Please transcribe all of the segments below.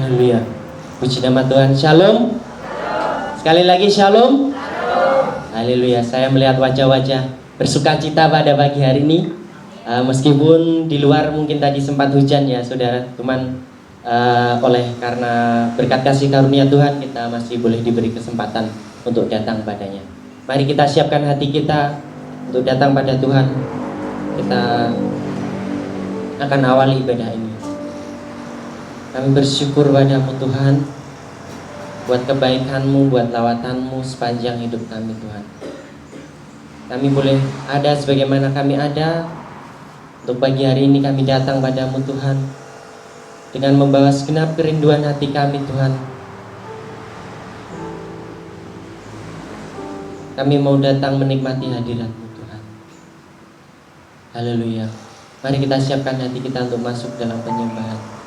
Haleluya. Puji nama Tuhan. Shalom. Sekali lagi shalom. Haleluya. Saya melihat wajah-wajah bersukacita pada pagi hari ini. Meskipun di luar mungkin tadi sempat hujan ya saudara, cuman oleh karena berkat kasih karunia Tuhan kita masih boleh diberi kesempatan untuk datang padanya. Mari kita siapkan hati kita untuk datang pada Tuhan. Kita akan awali ibadah ini. Kami bersyukur padamu Tuhan, buat kebaikan-Mu, buat lawatan-Mu sepanjang hidup kami Tuhan. Kami boleh ada sebagaimana kami ada. Untuk pagi hari ini kami datang padamu Tuhan, dengan membawa segenap kerinduan hati kami Tuhan. Kami mau datang menikmati hadirat-Mu Tuhan. Haleluya. Mari kita siapkan hati kita untuk masuk dalam penyembahan.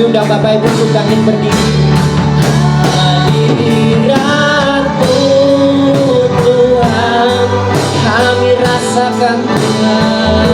undang Bapak Ibu untuk bangkit berdiri. Hadirat-Mu Tuhan, kami rasakan Tuhan.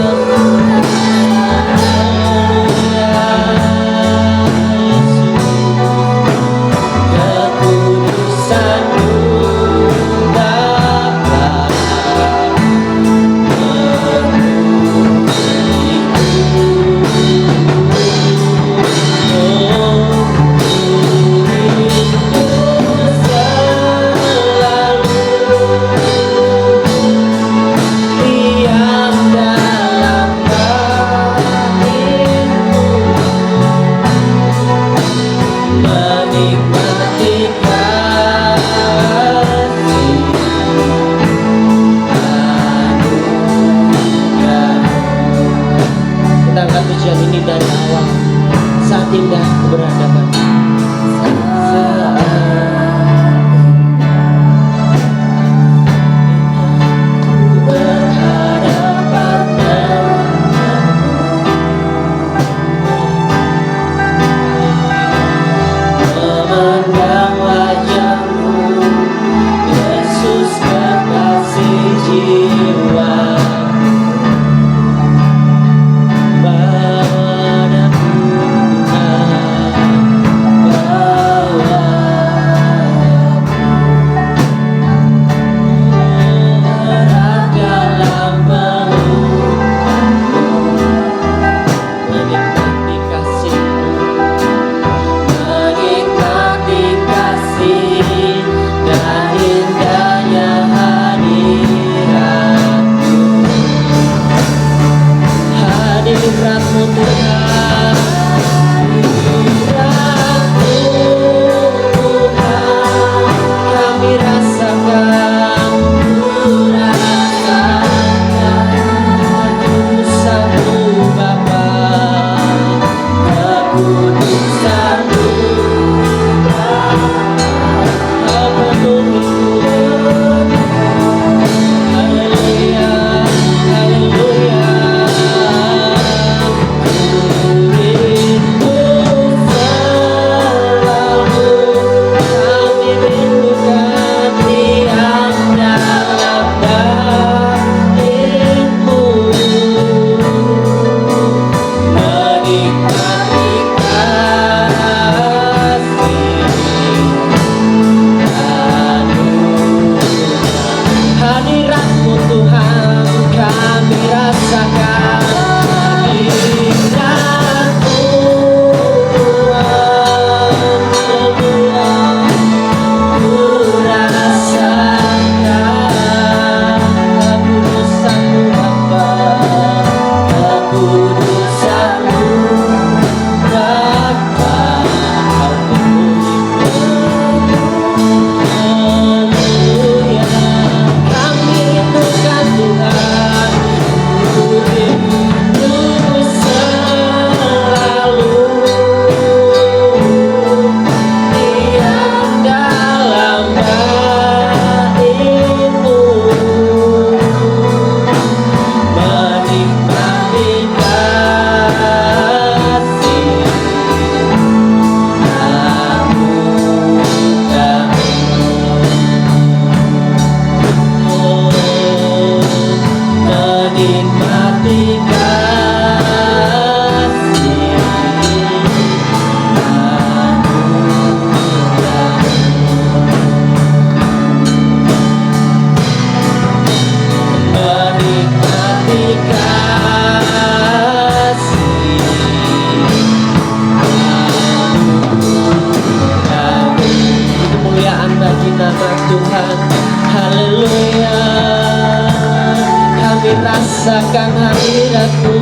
rasakan hadirat-Mu.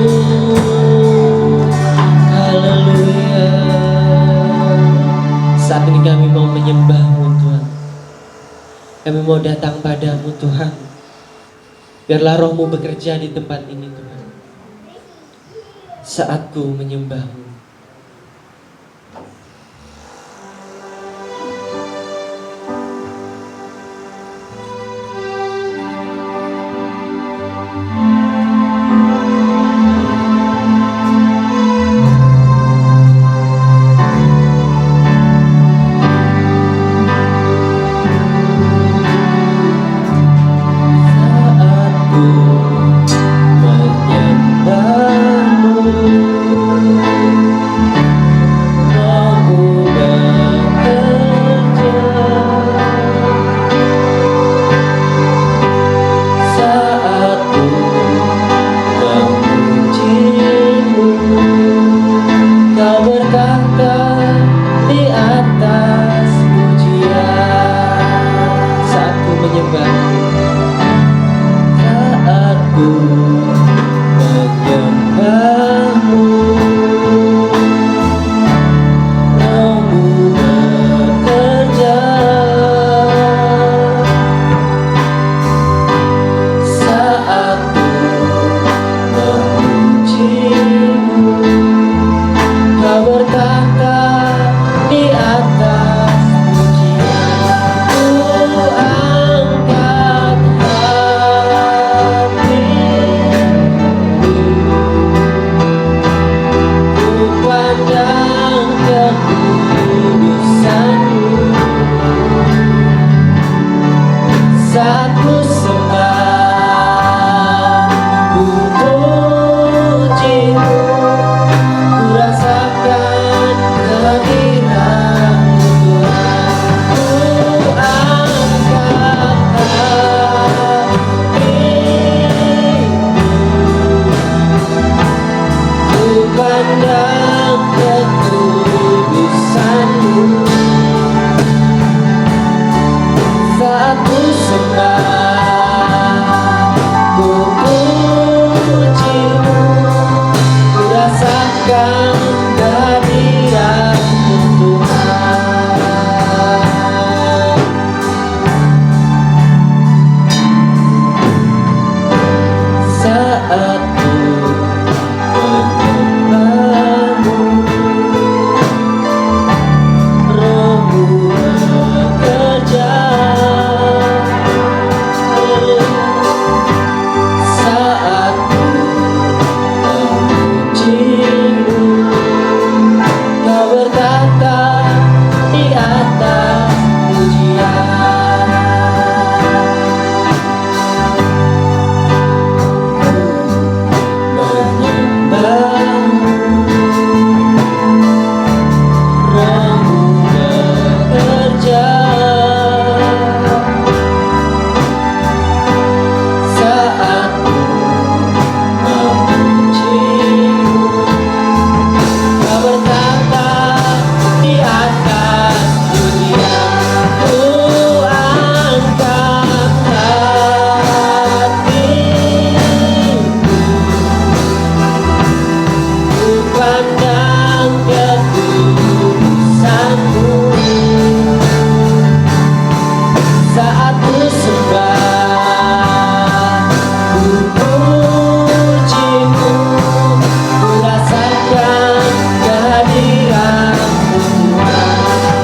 Haleluya. Saat ini kami mau menyembah-Mu Tuhan. Kami mau datang padamu Tuhan. Biarlah Roh-Mu bekerja di tempat ini Tuhan. Saat ku menyembah-Mu. Saat ku sembah, ku pujimu, ku rasakan kehadiran-Mu Tuhan. Ku angkat hatiku, ku pandang kekudusan-Mu. Saat ku sembah, ku pujimu, ku rasakan kehadiran-Mu Tuhan. Saat ku menyembah-Mu, Roh-Mu bekerja. Saat ku memuji-Mu, Kau bertata di atas pujian. Menyembah-Mu, Roh-Mu bekerja. Saat ku memuji-Mu, Kau bertata di atas pujian. Ku angkat hatiku, ku pandang kekudusan-Mu. Saat ku sembah, ku puji-Mu, ku rasakan kehadiran-Mu Tuhan.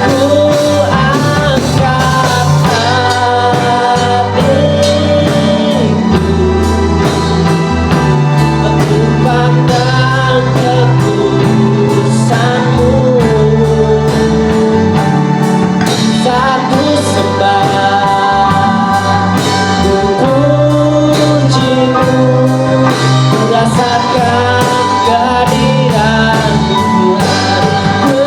Ku angkat hatiku, ku pandang kekudusan-Mu. Saat ku sembah, ku puji-Mu, ku rasakan kehadiran-Mu Tuhan. Ku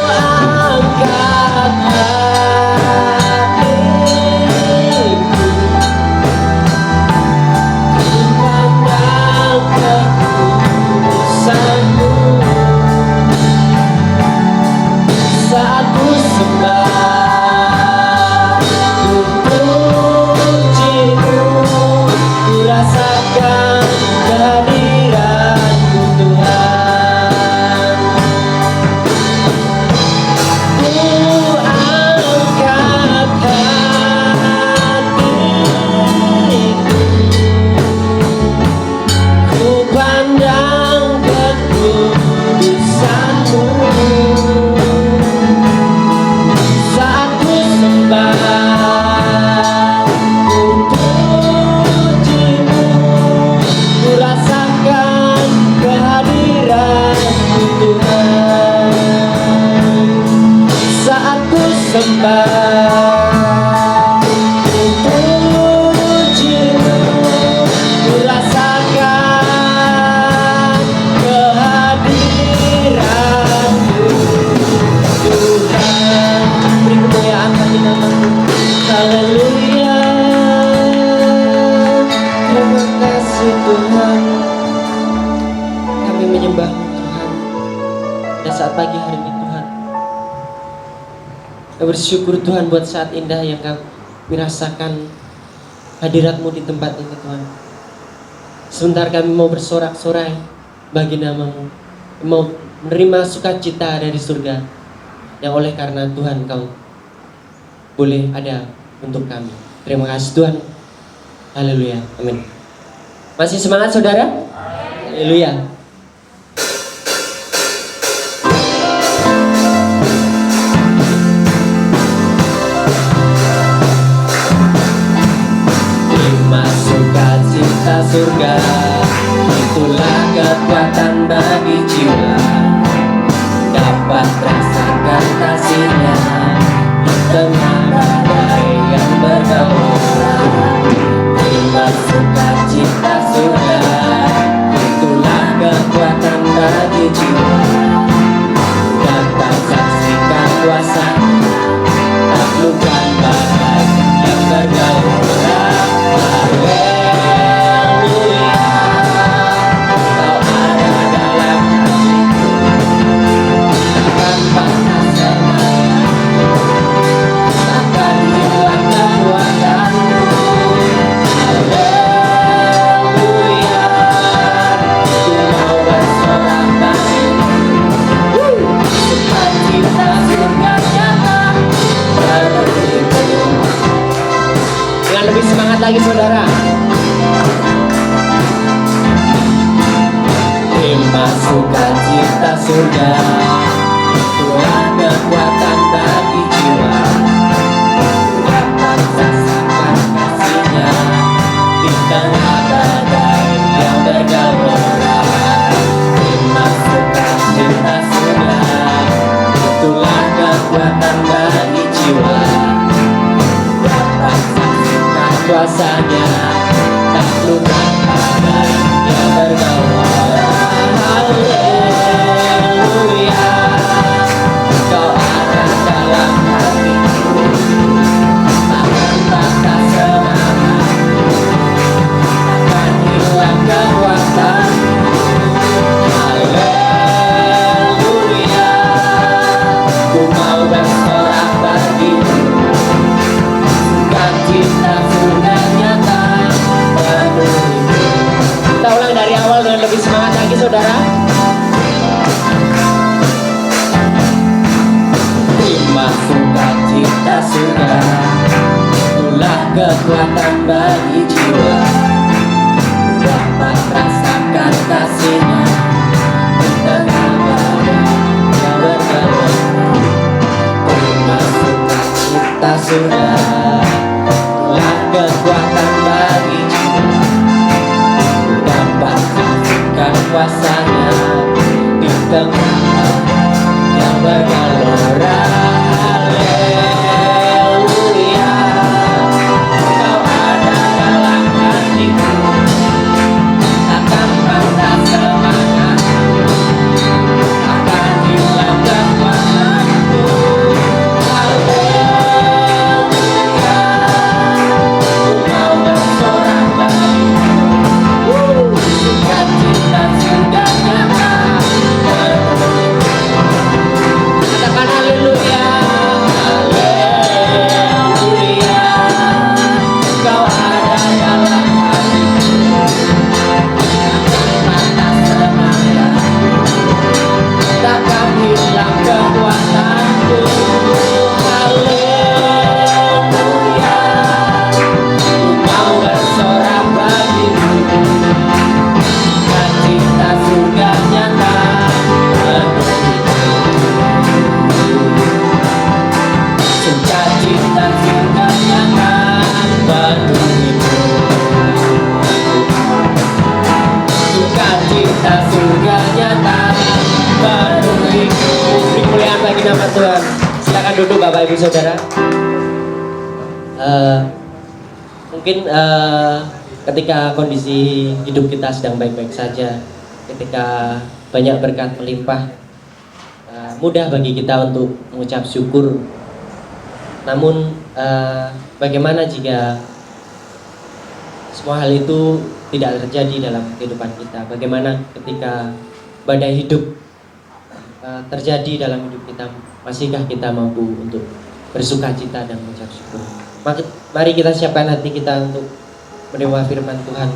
angkat hatiku, ku pandang kekudusan-Mu. Saat ku sembah, ku puji-Mu, ku rasakan kehadiran-Mu Tuhan. Ku angkat hatiku, ku pandang kekudusan-Mu. Saat ku sembah, ku puji-Mu, ku rasakan kehadiran-Mu Tuhan. Saat ku sembah, ku puji-Mu, ku rasakan kehadiran-Mu Tuhan. Beri kemuliaan bagi nama-Mu. Haleluya. Terima kasih Tuhan. Kami menyembah-Mu Tuhan. Dan saat pagi hari ini Tuhan, kami bersyukur Tuhan buat saat indah yang kami rasakan hadirat-Mu di tempat ini Tuhan. Sebentar kami mau bersorak-sorai bagi nama-Mu, mau menerima sukacita dari surga yang oleh karena Tuhan Kau boleh ada untuk kami. Terima kasih Tuhan. Haleluya. Amin. Masih semangat saudara? Haleluya. Terima sukacita surga, itulah kekuatan bagi jiwa. Dapat rasakan kasih-Nya di tengah badai yang bergelora. semangat lagi saudara. Himma sukacita surga, itulah kekuatan bagi jiwa. Dapat rasakan kasihnya di tengah badai yang bergelora. Himma sukacita surga, itulah kekuatan bagi jiwa. Dapat saksikan kuasanya, taklukkan badai yang bergelora. Haleluya, Kau ada dalam hatiku, takkan patah semangatku, takkan hilang kekuatanku. Haleluya, ku mau bersorak bagimu, sukacita surga nyata penuhiku. Kita ulang dari awal dengan lebih semangat lagi saudara. Himma sukacita surga, itulah kekuatan bagi jiwa. Dapat rasakan kasihnya di tengah badai yang bergelora. Himma sukacita surga, itulah kekuatan bagi jiwa. Dapat saksikan kuasanya di tengah yang bergelora. Haleluya, Kau ada dalam hatiku, takkan patah semangatku, takkan hilang kekuatanku. Haleluya, ku mau bersorak bagimu, sukacita surga nyata penuhiku. Katakan haleluya, haleluya, Kau ada dalam hatiku, takkan patah semangatku, takkan hilang kekuatanku. Haleluya, ku mau bersorak bagimu, sukacita surga nyata penuhiku. Sukacita surga nyata penuhiku. Sukacita surga nyata penuhiku. Beri kemuliaan bagi nama Tuhan. Silakan duduk Bapak Ibu Saudara. Mungkin ketika kondisi hidup kita sedang baik-baik saja, ketika banyak berkat melimpah, mudah bagi kita untuk mengucap syukur. Namun bagaimana jika semua hal itu tidak terjadi dalam kehidupan kita? Bagaimana ketika badai hidup terjadi dalam hidup kita? Masihkah kita mampu untuk bersukacita dan mengucap syukur? Mari kita siapkan hati kita untuk menerima firman Tuhan.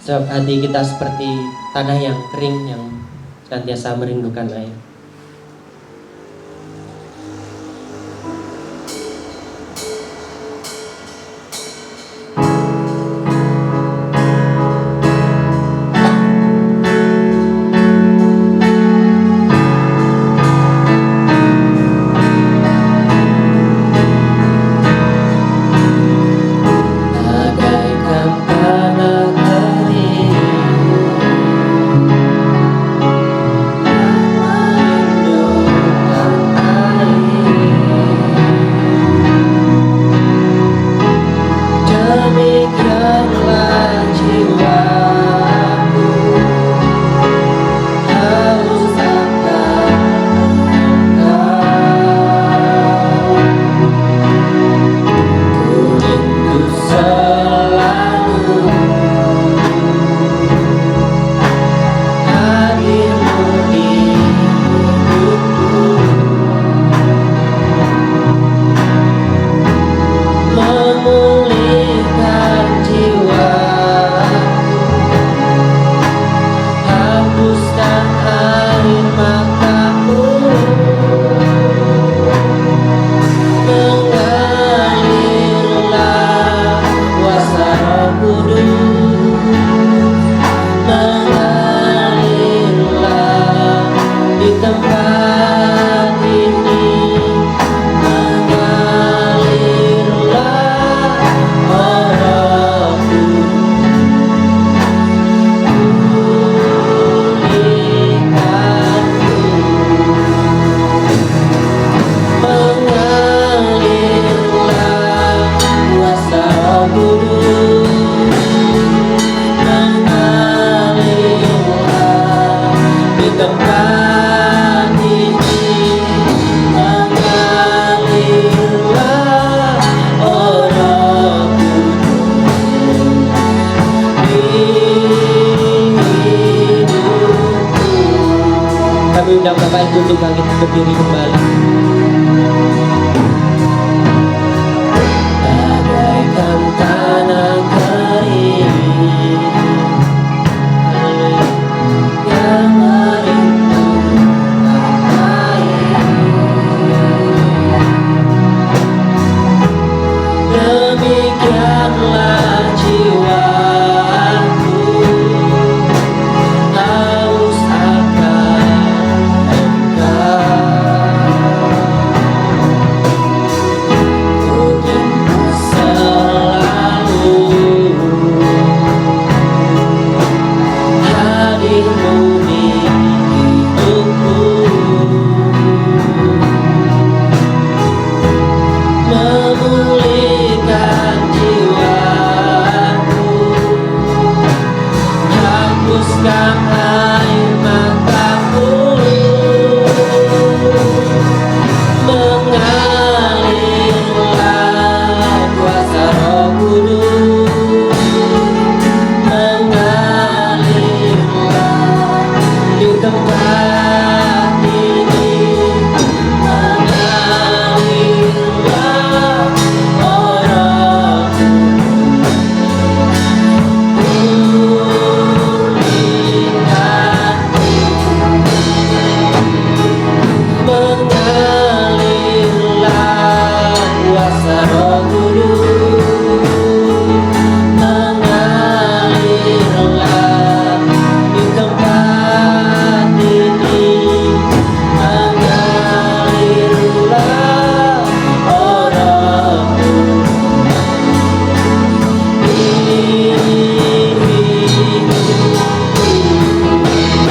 Sebab hati kita seperti tanah yang kering yang senantiasa merindukan air. Bagaikan tanah kering Bapak Ibu untuk bangkit berdiri kembali. Bagaikan tanah kering yang merindukan air, demikianlah jiwaku haus akan Engkau. Ku rindu selalu hadirmu di hidupku, memulihkan jiwaku, hapuskan air mataku, mengalirlah kuasa Roh Kudus, mengalirlah di tempat ini, mengalirlah orang pulihkanku, mengalirlah kuasa Roh Kudus, mengalirlah di tempat ini, mengalirlah orang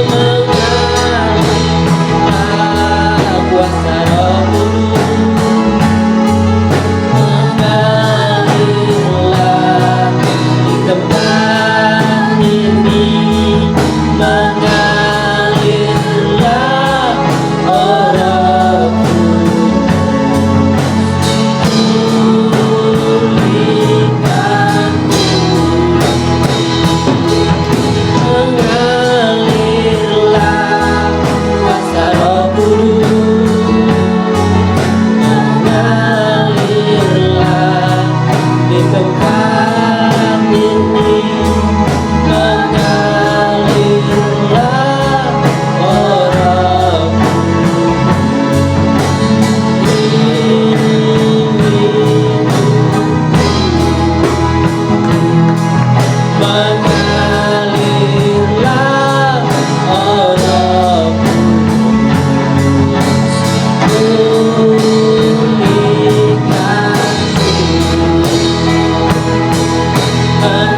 mengalirlah kuasa Roh Kudus, mengalirlah di tempat ini, mengalirlah orang pulihkanku, mengalirlah kuasa Roh Kudus, mengalirlah di tempat ini, mengalirlah orang mengalirlah orang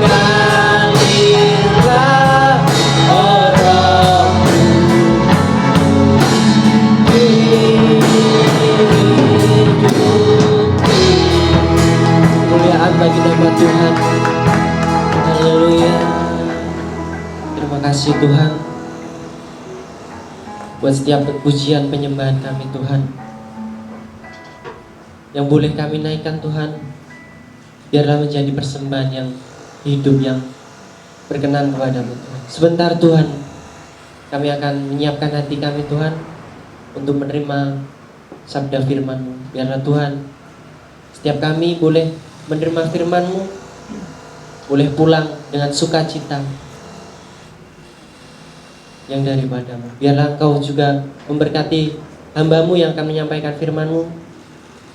mengalirlah orang kemuliaan bagi nama Tuhan. Haleluya. Terima kasih Tuhan buat setiap pujian penyembahan kami Tuhan yang boleh kami naikkan Tuhan. Biarlah menjadi persembahan yang hidup, yang berkenan kepadamu Tuhan. Sebentar Tuhan, kami akan menyiapkan hati kami Tuhan untuk menerima sabda firman-Mu. Biarlah Tuhan, setiap kami boleh menerima firman-Mu, boleh pulang dengan sukacita yang daripadamu. Biarlah Engkau juga memberkati hamba-Mu yang akan menyampaikan firman-Mu.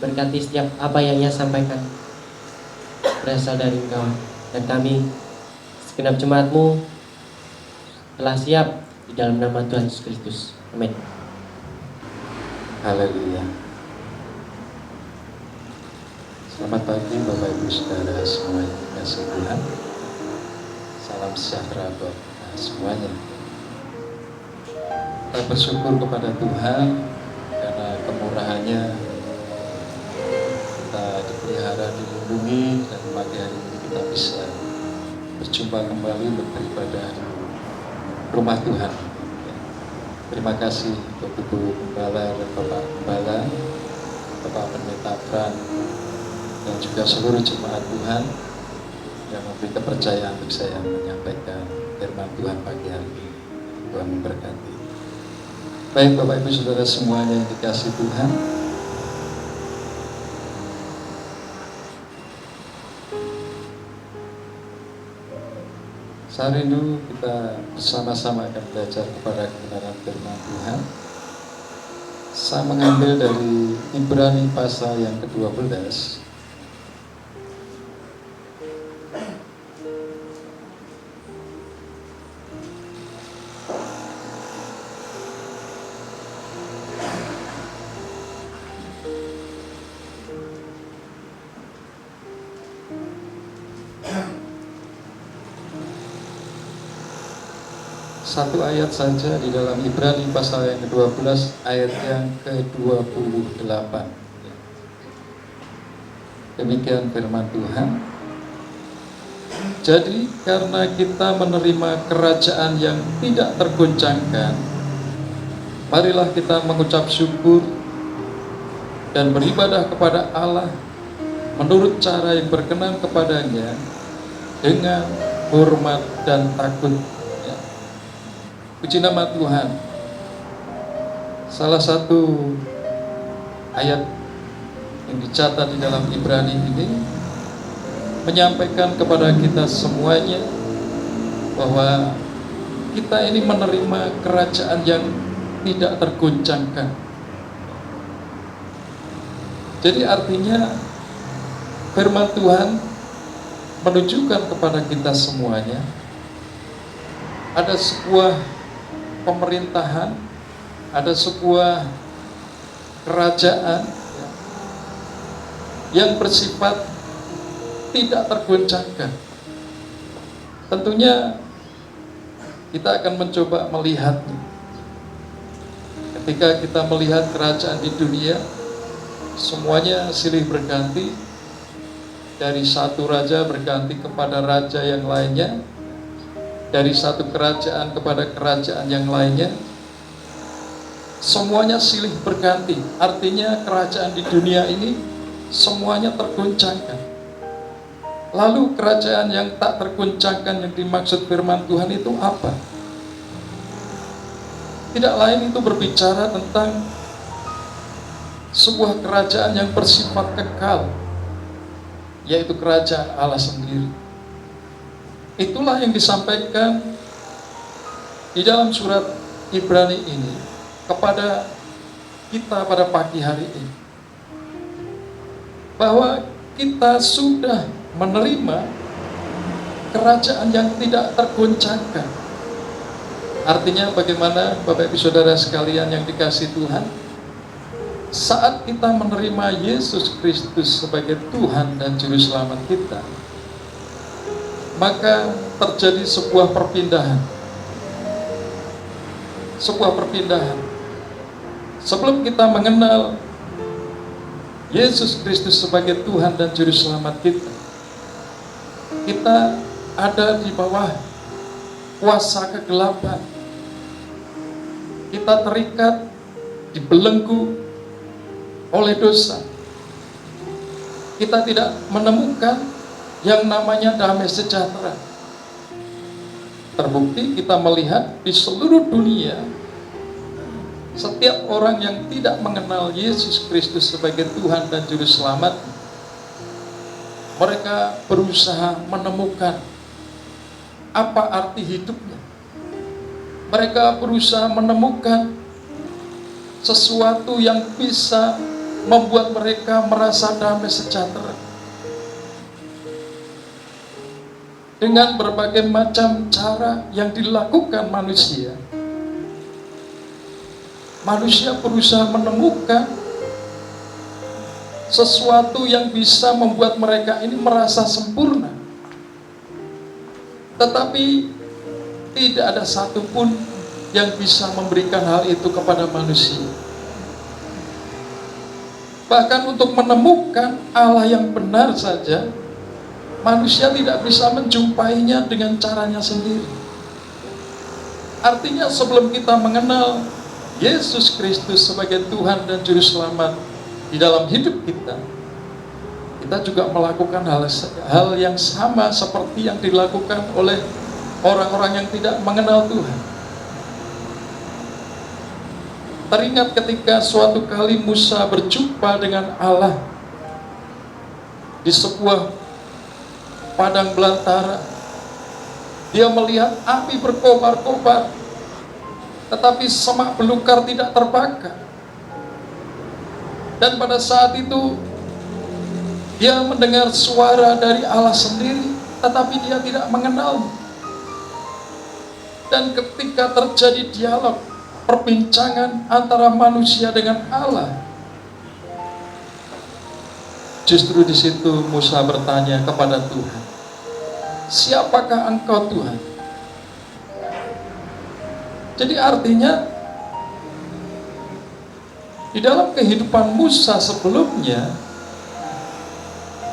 Berkati setiap apa yang ia sampaikan berasal dari Engkau. Dan kami segenap jemaat-Mu telah siap di dalam nama Tuhan Yesus Kristus. Amin. Haleluya. Selamat pagi Bapak Ibu Saudara semuanya yang dikasihi Tuhan. Salam sejahtera buat kita semuanya. Kita bersyukur kepada Tuhan karena kemurahannya kita dipelihara, dilindungi, dan pagi hari ini kita bisa berjumpa kembali untuk beribadah di rumah Tuhan. Terima kasih untuk Ibu Gembala dan Bapak Gembala, Bapak Pendeta Bran, dan juga seluruh jemaat Tuhan yang memberi kepercayaan untuk saya menyampaikan firman Tuhan pagi hari ini. Tuhan memberkati. Baik Bapak Ibu Saudara semuanya yang dikasihi Tuhan, saat ini kita bersama-sama akan belajar kepada kebenaran firman Tuhan. Saya mengambil dari Ibrani pasal yang ke-12. Satu ayat saja di dalam Ibrani pasal yang ke-12 ayat yang ke-28. Demikian firman Tuhan. Jadi karena kita menerima kerajaan yang tidak tergoncangkan, marilah kita mengucap syukur dan beribadah kepada Allah menurut cara yang berkenan kepadanya dengan hormat dan takut. Puji nama Tuhan. Salah satu ayat yang dicatat di dalam Ibrani ini menyampaikan kepada kita semuanya bahwa kita ini menerima kerajaan yang tidak tergoncangkan. Jadi artinya firman Tuhan menunjukkan kepada kita semuanya ada sebuah pemerintahan, ada sebuah kerajaan yang bersifat tidak tergoncangkan. Tentunya kita akan mencoba melihatnya. Ketika kita melihat kerajaan di dunia, semuanya silih berganti, dari satu raja berganti kepada raja yang lainnya, dari satu kerajaan kepada kerajaan yang lainnya, semuanya silih berganti. Artinya kerajaan di dunia ini semuanya tergoncangkan. Lalu kerajaan yang tak tergoncangkan yang dimaksud firman Tuhan itu apa? Tidak lain itu berbicara tentang sebuah kerajaan yang bersifat kekal, yaitu kerajaan Allah sendiri. Itulah yang disampaikan di dalam surat Ibrani ini kepada kita pada pagi hari ini, bahwa kita sudah menerima kerajaan yang tidak tergoncangkan. Artinya bagaimana Bapak Ibu Saudara sekalian yang dikasihi Tuhan, saat kita menerima Yesus Kristus sebagai Tuhan dan Juru Selamat kita, maka terjadi sebuah perpindahan. Sebuah perpindahan. Sebelum kita mengenal Yesus Kristus sebagai Tuhan dan Juru Selamat kita, kita ada di bawah kuasa kegelapan. Kita terikat, dibelenggu oleh dosa. Kita tidak menemukan yang namanya damai sejahtera. Terbukti kita melihat di seluruh dunia, setiap orang yang tidak mengenal Yesus Kristus sebagai Tuhan dan Juru Selamat, mereka berusaha menemukan apa arti hidupnya. Mereka berusaha menemukan sesuatu yang bisa membuat mereka merasa damai sejahtera. Dengan berbagai macam cara yang dilakukan manusia, manusia berusaha menemukan sesuatu yang bisa membuat mereka ini merasa sempurna. Tetapi tidak ada satupun yang bisa memberikan hal itu kepada manusia. Bahkan untuk menemukan Allah yang benar saja, manusia tidak bisa menjumpainya dengan caranya sendiri. Artinya sebelum kita mengenal Yesus Kristus sebagai Tuhan dan Juru Selamat di dalam hidup kita, kita juga melakukan hal yang sama seperti yang dilakukan oleh orang-orang yang tidak mengenal Tuhan. teringat ketika suatu kali Musa berjumpa dengan Allah di sebuah padang belantara. Dia melihat api berkobar-kobar, tetapi semak belukar tidak terbakar. Dan pada saat itu dia mendengar suara dari Allah sendiri, tetapi dia tidak mengenal. Dan ketika terjadi dialog, perbincangan antara manusia dengan Allah, justru di situ Musa bertanya kepada Tuhan, "Siapakah Engkau, Tuhan?" Jadi artinya di dalam kehidupan Musa sebelumnya,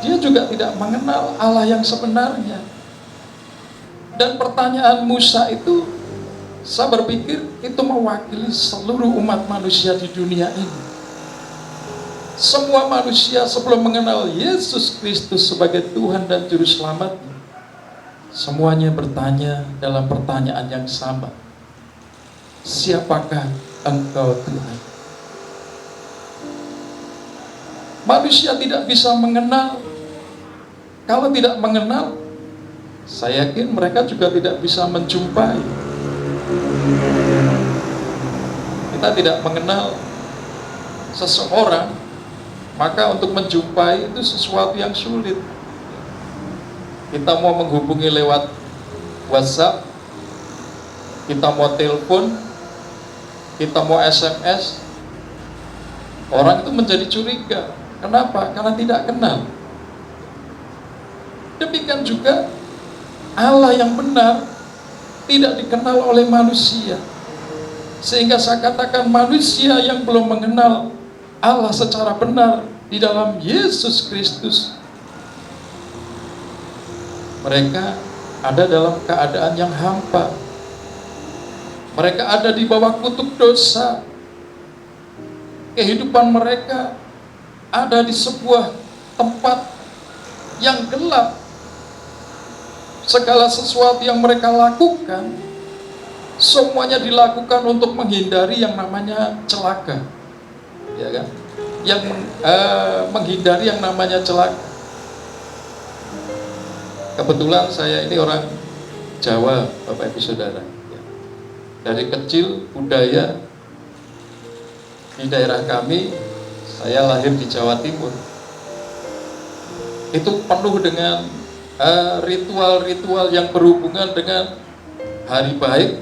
dia juga tidak mengenal Allah yang sebenarnya. Dan pertanyaan Musa itu, saya berpikir itu mewakili seluruh umat manusia di dunia ini. Semua manusia sebelum mengenal Yesus Kristus sebagai Tuhan dan Juru Selamatnya, semuanya bertanya dalam pertanyaan yang sama. Siapakah Engkau, Tuhan? Manusia tidak bisa mengenal. Kalau tidak mengenal, saya yakin mereka juga tidak bisa menjumpai. Kita tidak mengenal seseorang, maka untuk menjumpai itu sesuatu yang sulit. Kita mau menghubungi lewat WhatsApp, kita mau telepon, kita mau SMS, orang itu menjadi curiga. Kenapa? Karena tidak kenal. Demikian juga Allah yang benar tidak dikenal oleh manusia. Sehingga saya katakan manusia yang belum mengenal Allah secara benar di dalam Yesus Kristus, mereka ada dalam keadaan yang hampa. Mereka ada di bawah kutuk dosa. Kehidupan mereka ada di sebuah tempat yang gelap. Segala sesuatu yang mereka lakukan, semuanya dilakukan untuk menghindari yang namanya celaka, ya kan? Yang menghindari yang namanya celaka. Kebetulan saya ini orang Jawa, Bapak Ibu Saudara. Dari kecil budaya di daerah kami, saya lahir di Jawa Timur, itu penuh dengan ritual-ritual yang berhubungan dengan hari baik,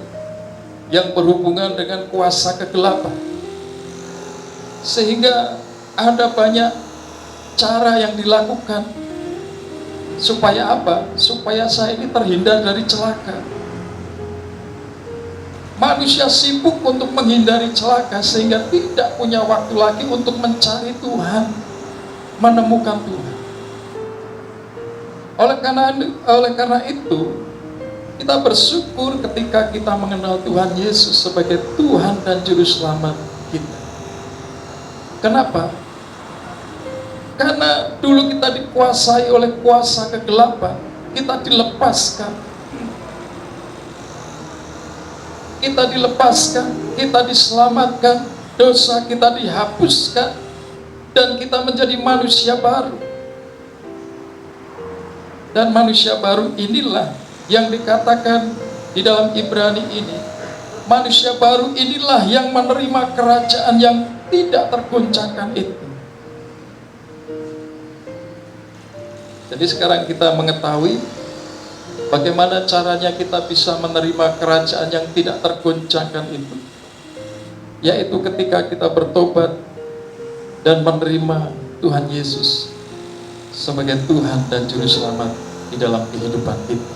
yang berhubungan dengan kuasa kegelapan. Sehingga ada banyak cara yang dilakukan. Supaya apa? Supaya saya ini terhindar dari celaka. Manusia sibuk untuk menghindari celaka sehingga tidak punya waktu lagi untuk mencari Tuhan, menemukan Tuhan. Oleh karena itu, kita bersyukur ketika kita mengenal Tuhan Yesus sebagai Tuhan dan Juru Selamat kita. Kenapa? Karena dulu kita dikuasai oleh kuasa kegelapan, kita dilepaskan. Kita dilepaskan, kita diselamatkan, dosa kita dihapuskan, dan kita menjadi manusia baru. Dan manusia baru inilah yang dikatakan di dalam Ibrani ini. Manusia baru inilah yang menerima kerajaan yang tidak tergoncangkan itu. Jadi sekarang kita mengetahui bagaimana caranya kita bisa menerima kerajaan yang tidak tergoncangkan itu. Yaitu ketika kita bertobat dan menerima Tuhan Yesus sebagai Tuhan dan Juru Selamat di dalam kehidupan kita.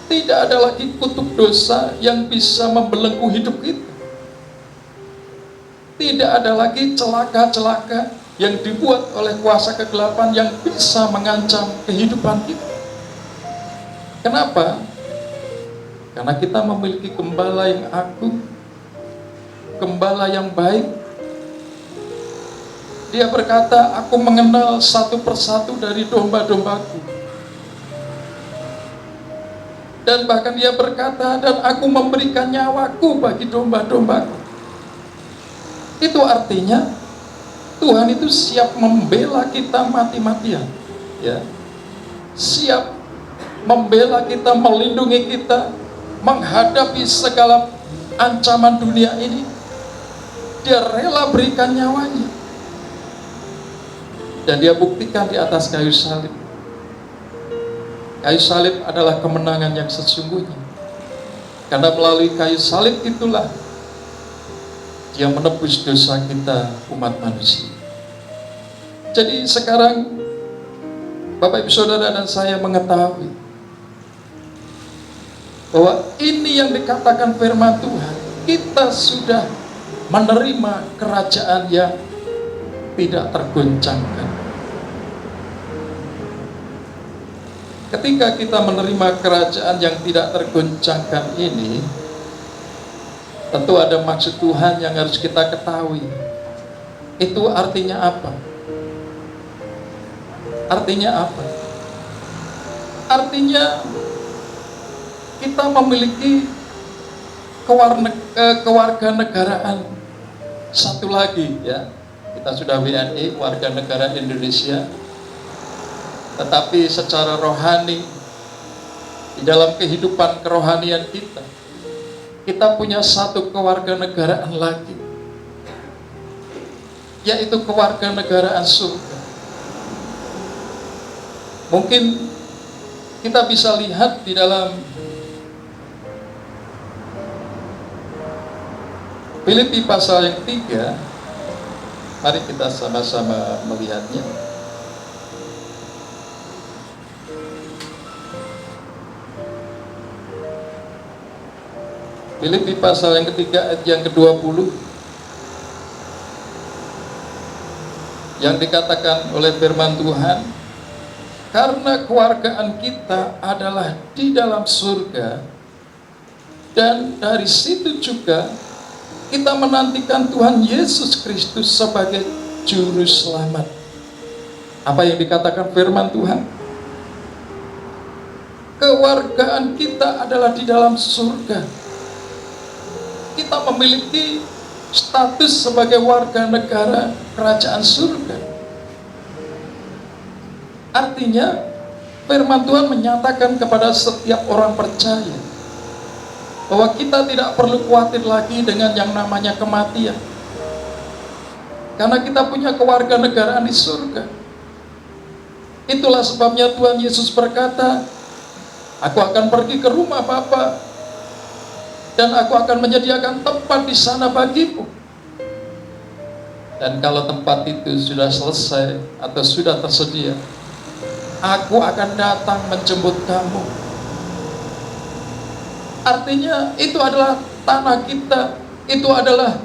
Tidak ada lagi kutuk dosa yang bisa membelenggu hidup kita. Tidak ada lagi celaka-celaka yang dibuat oleh kuasa kegelapan yang bisa mengancam kehidupan kita. Kenapa? Karena kita memiliki gembala yang agung, gembala yang baik. Dia berkata, aku mengenal satu persatu dari domba-dombaku. Dan bahkan dia berkata, dan aku memberikan nyawaku bagi domba-dombaku. Itu artinya Tuhan itu siap membela kita mati-matian, ya. Siap membela kita, melindungi kita, menghadapi segala ancaman dunia ini. Dia rela berikan nyawanya. Dan dia buktikan di atas kayu salib. Kayu salib adalah kemenangan yang sesungguhnya. Karena melalui kayu salib itulah dia menebus dosa kita, umat manusia. Jadi sekarang Bapak Ibu Saudara dan saya mengetahui bahwa ini yang dikatakan firman Tuhan. Kita sudah menerima kerajaan yang tidak tergoncangkan. Ketika kita menerima kerajaan yang tidak tergoncangkan ini, tentu ada maksud Tuhan yang harus kita ketahui. Itu artinya apa? Artinya apa? Artinya kita memiliki kewarganegaraan satu lagi, ya. Kita sudah WNI, warga negara Indonesia. Tetapi secara rohani, di dalam kehidupan kerohanian kita punya satu kewarganegaraan lagi, yaitu kewarganegaraan surga. Mungkin kita bisa lihat di dalam Filipi pasal yang 3. Mari kita sama-sama melihatnya. Filipi pasal yang ketiga ayat yang ke-20, yang dikatakan oleh firman Tuhan, karena kewargaan kita adalah di dalam surga, dan dari situ juga kita menantikan Tuhan Yesus Kristus sebagai juru selamat. Apa yang dikatakan firman Tuhan? Kewargaan kita adalah di dalam surga. Kita memiliki status sebagai warga negara kerajaan surga. Artinya, firman Tuhan menyatakan kepada setiap orang percaya bahwa kita tidak perlu khawatir lagi dengan yang namanya kematian. Karena kita punya kewarganegaraan di surga. Itulah sebabnya Tuhan Yesus berkata, aku akan pergi ke rumah Bapa, dan aku akan menyediakan tempat di sana bagimu. Dan kalau tempat itu sudah selesai atau sudah tersedia, aku akan datang menjemput kamu. Artinya itu adalah tanah kita, itu adalah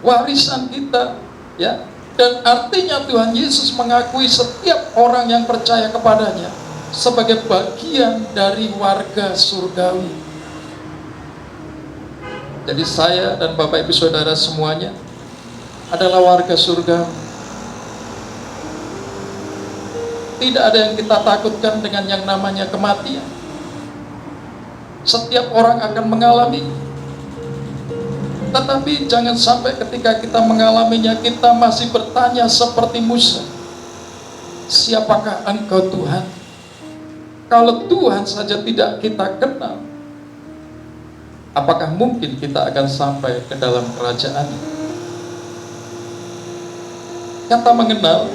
warisan kita, ya. Dan artinya Tuhan Yesus mengakui setiap orang yang percaya kepadanya sebagai bagian dari warga surgawi. Jadi saya dan Bapak Ibu Saudara semuanya adalah warga surgawi. Tidak ada yang kita takutkan dengan yang namanya kematian. Setiap orang akan mengalami. Tetapi jangan sampai ketika kita mengalaminya, kita masih bertanya seperti Musa, siapakah engkau Tuhan? Kalau Tuhan saja tidak kita kenal, apakah mungkin kita akan sampai ke dalam kerajaan? Kata mengenal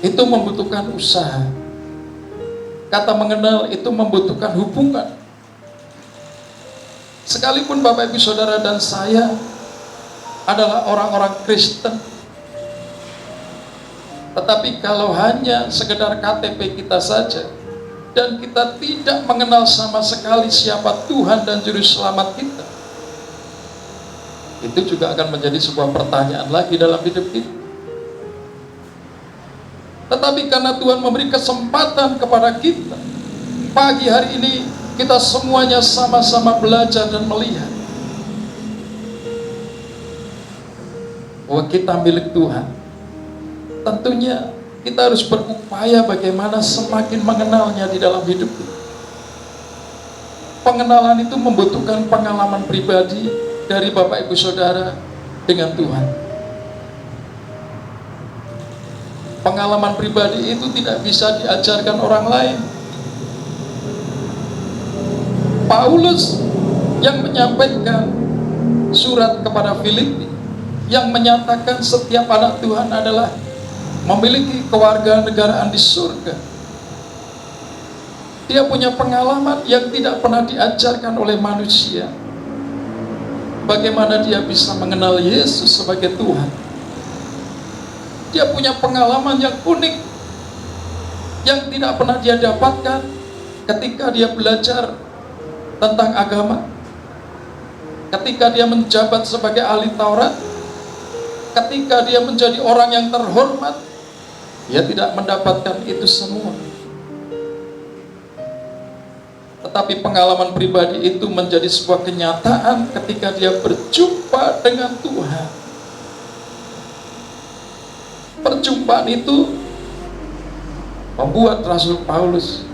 itu membutuhkan usaha. Kata mengenal itu membutuhkan hubungan. Sekalipun Bapak Ibu Saudara dan saya adalah orang-orang Kristen, tetapi kalau hanya sekedar KTP kita saja dan kita tidak mengenal sama sekali siapa Tuhan dan Juru Selamat kita, itu juga akan menjadi sebuah pertanyaan lagi dalam hidup kita. Tetapi karena Tuhan memberi kesempatan kepada kita, pagi hari ini kita semuanya sama-sama belajar dan melihat bahwa kita milik Tuhan. Tentunya kita harus berupaya bagaimana semakin mengenalnya di dalam hidup kita. Pengenalan itu membutuhkan pengalaman pribadi dari Bapak Ibu Saudara dengan Tuhan. Pengalaman pribadi itu tidak bisa diajarkan orang lain. Paulus yang menyampaikan surat kepada Filipi, yang menyatakan setiap anak Tuhan adalah memiliki kewarganegaraan di surga. Dia punya pengalaman yang tidak pernah diajarkan oleh manusia. Bagaimana dia bisa mengenal Yesus sebagai Tuhan. Dia punya pengalaman yang unik, yang tidak pernah dia dapatkan ketika dia belajar tentang agama, ketika dia menjabat sebagai ahli Taurat, ketika dia menjadi orang yang terhormat. Dia tidak mendapatkan itu semua. Tetapi pengalaman pribadi itu menjadi sebuah kenyataan ketika dia berjumpa dengan Tuhan. Perjumpaan itu membuat Rasul Paulus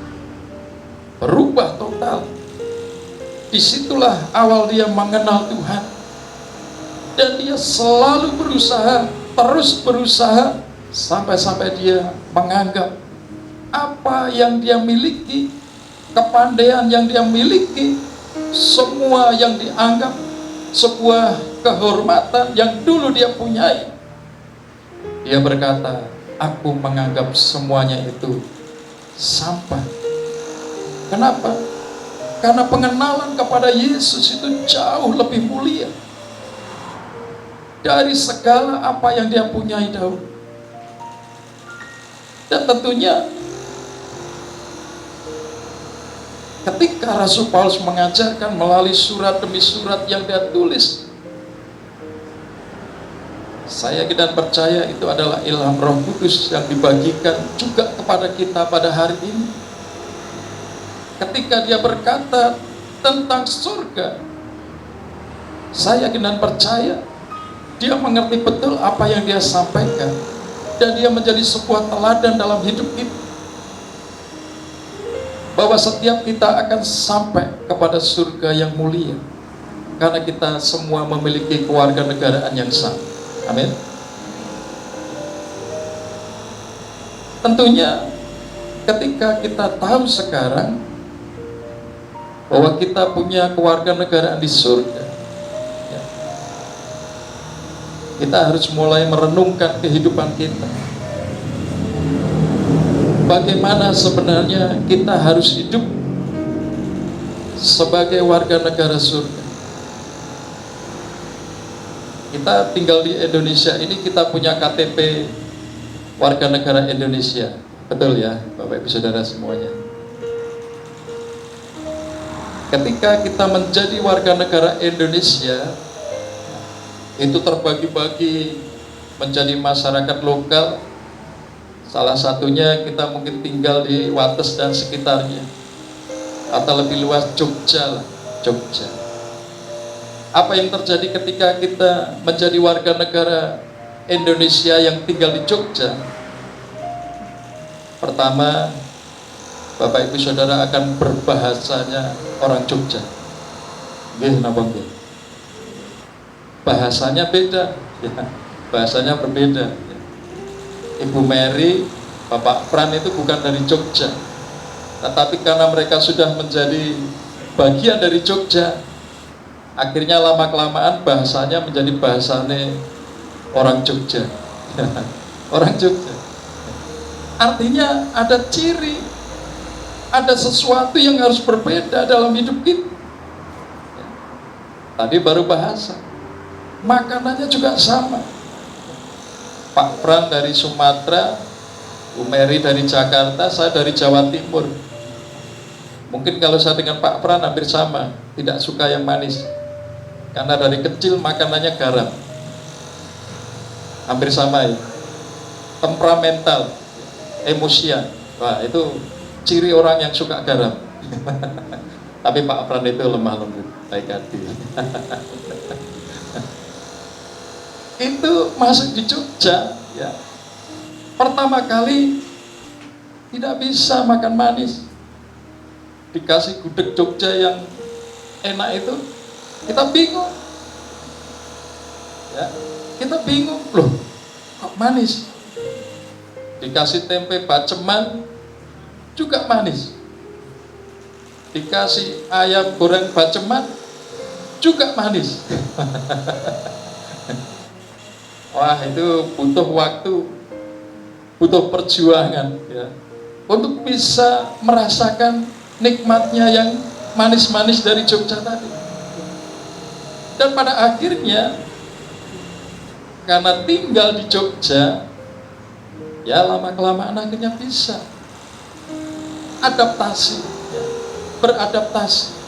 berubah total. Disitulah awal dia mengenal Tuhan. Dan dia selalu berusaha, terus berusaha, sampai-sampai dia menganggap apa yang dia miliki, kepandaian yang dia miliki, semua yang dianggap sebuah kehormatan yang dulu dia punyai. Dia berkata, aku menganggap semuanya itu sampah. Kenapa? Karena pengenalan kepada Yesus itu jauh lebih mulia dari segala apa yang dia punyai dahulu. Dan tentunya ketika Rasul Paulus mengajarkan melalui surat demi surat yang dia tulis, saya dan percaya itu adalah ilham Roh Kudus yang dibagikan juga kepada kita pada hari ini. Ketika dia berkata tentang surga, saya dan percaya dia mengerti betul apa yang dia sampaikan, dan dia menjadi sebuah teladan dalam hidup kita, bahwa setiap kita akan sampai kepada surga yang mulia karena kita semua memiliki kewarganegaraan yang sama. Amin. Tentunya ketika kita tahu sekarang bahwa kita punya kewarganegaraan di surga, ya, kita harus mulai merenungkan kehidupan kita. Bagaimana sebenarnya kita harus hidup sebagai warga negara surga. Kita tinggal di Indonesia ini, kita punya KTP warga negara Indonesia. Betul ya, Bapak Ibu Saudara semuanya. Ketika kita menjadi warga negara Indonesia, itu terbagi-bagi menjadi masyarakat lokal. Salah satunya kita mungkin tinggal di Wates dan sekitarnya, atau lebih luas Jogja lah, Jogja. Apa yang terjadi ketika kita menjadi warga negara Indonesia yang tinggal di Jogja? Pertama, Bapak Ibu Saudara akan berbahasanya orang Jogja. Nggih napa nggih? Bahasanya beda, ya. Bahasanya berbeda. Ibu Mary, Bapak Pran itu bukan dari Jogja, tetapi karena mereka sudah menjadi bagian dari Jogja, akhirnya lama-kelamaan bahasanya menjadi bahasanya orang Jogja. Orang Jogja. Artinya ada ciri, ada sesuatu yang harus berbeda dalam hidup kita. Tadi baru bahasa, makanannya juga sama. Pak Pran dari Sumatera, Bu Mary dari Jakarta, saya dari Jawa Timur. Mungkin kalau saya dengan Pak Pran hampir sama, tidak suka yang manis, karena dari kecil makanannya garam. Hampir sama ya. Temperamental, emosian. Wah, itu ciri orang yang suka garam. Tapi Pak Pran itu lemah lembut, baik hati. Itu masuk di Jogja, ya. Pertama kali tidak bisa makan manis, dikasih gudeg Jogja yang enak itu, kita bingung, ya. Kita bingung, loh kok manis? Dikasih tempe baceman juga manis. Dikasih ayam goreng baceman juga manis. Wah, itu butuh waktu, butuh perjuangan ya, untuk bisa merasakan nikmatnya yang manis-manis dari Jogja tadi. Dan pada akhirnya karena tinggal di Jogja, ya lama-kelamaan akhirnya bisa adaptasi, ya, beradaptasi.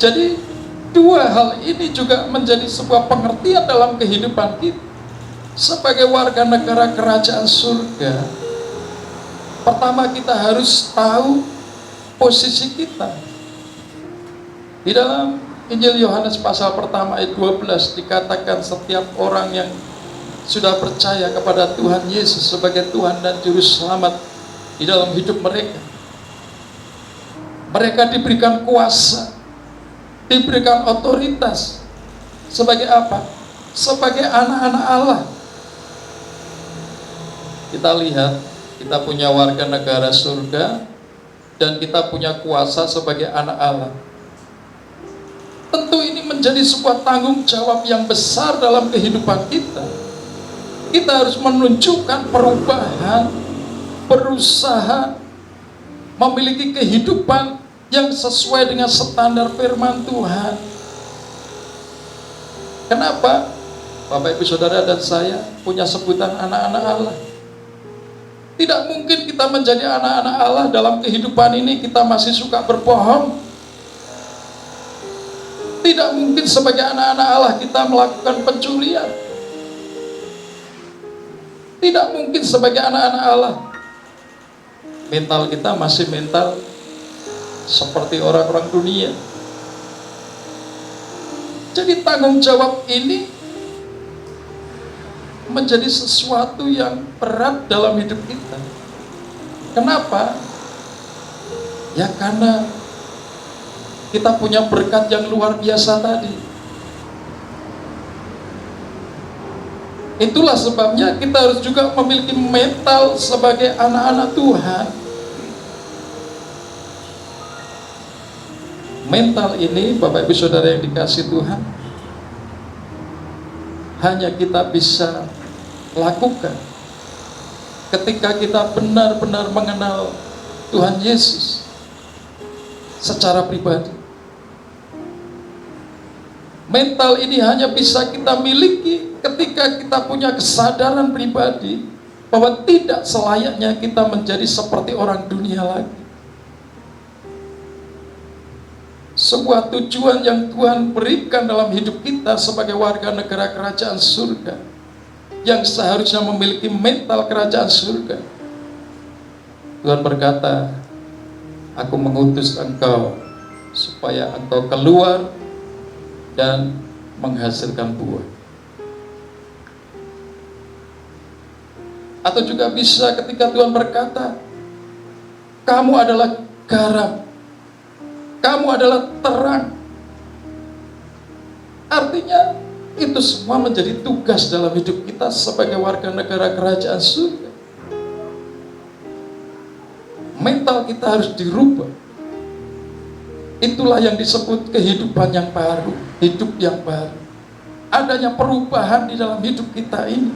Jadi dua hal ini juga menjadi sebuah pengertian dalam kehidupan kita sebagai warga negara kerajaan surga. Pertama, kita harus tahu posisi kita. Di dalam Injil Yohanes pasal pertama ayat 12 dikatakan setiap orang yang sudah percaya kepada Tuhan Yesus sebagai Tuhan dan Juru Selamat di dalam hidup mereka, mereka diberikan kuasa, diberikan otoritas. Sebagai apa? Sebagai anak-anak Allah. Kita lihat, kita punya warga negara surga dan kita punya kuasa sebagai anak Allah. Tentu ini menjadi sebuah tanggung jawab yang besar dalam kehidupan kita. Kita harus menunjukkan perubahan, berusaha memiliki kehidupan yang sesuai dengan standar firman Tuhan. Kenapa? Bapak, Ibu, Saudara, dan saya punya sebutan anak-anak Allah. Tidak mungkin kita menjadi anak-anak Allah dalam kehidupan ini kita masih suka berbohong. Tidak mungkin sebagai anak-anak Allah kita melakukan pencurian. Tidak mungkin sebagai anak-anak Allah mental kita masih mental seperti orang-orang dunia. Jadi tanggung jawab ini menjadi sesuatu yang berat dalam hidup kita. Kenapa? Ya karena kita punya berkat yang luar biasa tadi. Itulah sebabnya kita harus juga memiliki mental sebagai anak-anak Tuhan. Mental ini, Bapak Ibu Saudara yang dikasihi Tuhan, hanya kita bisa lakukan ketika kita benar-benar mengenal Tuhan Yesus secara pribadi. Mental ini hanya bisa kita miliki ketika kita punya kesadaran pribadi bahwa tidak selayaknya kita menjadi seperti orang dunia lagi. Sebuah tujuan yang Tuhan berikan dalam hidup kita sebagai warga negara kerajaan surga, yang seharusnya memiliki mental kerajaan surga. Tuhan berkata, aku mengutus engkau supaya engkau keluar dan menghasilkan buah. Atau juga bisa ketika Tuhan berkata, kamu adalah garam, kamu adalah terang. Artinya itu semua menjadi tugas dalam hidup kita sebagai warga negara kerajaan surga. Mental kita harus dirubah. Itulah yang disebut kehidupan yang baru, hidup yang baru. Adanya perubahan di dalam hidup kita ini,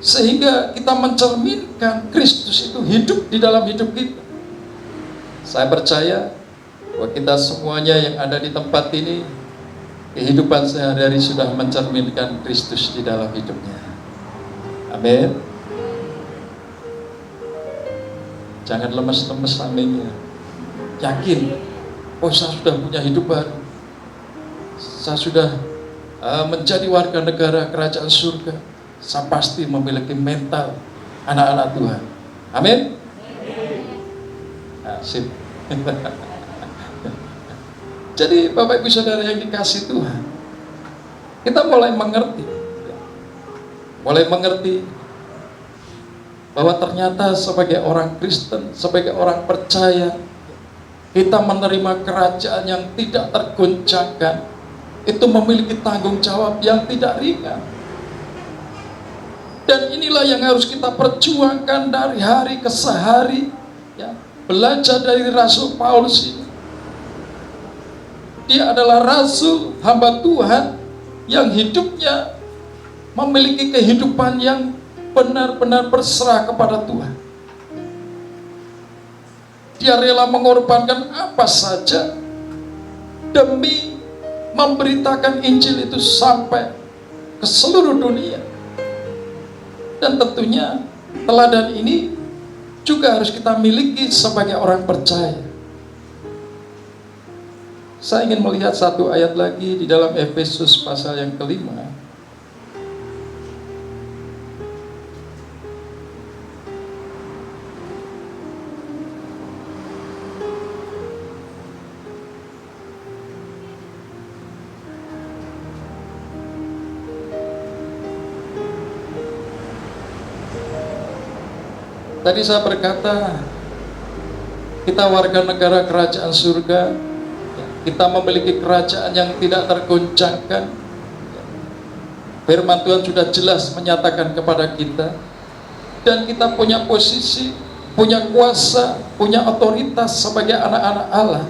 sehingga kita mencerminkan Kristus itu hidup di dalam hidup kita. Saya percaya bahwa kita semuanya yang ada di tempat ini, kehidupan sehari-hari sudah mencerminkan Kristus di dalam hidupnya. Amin. Jangan lemes-lemes aminnya. Yakin, oh saya sudah punya hidup baru. Saya sudah menjadi warga negara kerajaan surga. Saya pasti memiliki mental anak-anak Tuhan. Amin. Sip. Jadi Bapak Ibu Saudara yang dikasihi Tuhan, kita mulai mengerti bahwa ternyata sebagai orang Kristen, sebagai orang percaya, kita menerima kerajaan yang tidak tergoncangkan. Itu memiliki tanggung jawab yang tidak ringan. Dan inilah yang harus kita perjuangkan dari hari ke hari, ya. Belajar dari Rasul Paulus ini. Dia adalah rasul, hamba Tuhan yang hidupnya memiliki kehidupan yang benar-benar berserah kepada Tuhan. Dia rela mengorbankan apa saja demi memberitakan Injil itu sampai ke seluruh dunia. Dan tentunya teladan ini juga harus kita miliki sebagai orang percaya. Saya ingin melihat satu ayat lagi di dalam Efesus pasal yang kelima. Tadi saya berkata, kita warga negara kerajaan surga, kita memiliki kerajaan yang tidak tergoncangkan. Firman Tuhan sudah jelas menyatakan kepada kita, dan kita punya posisi, punya kuasa, punya otoritas sebagai anak-anak Allah.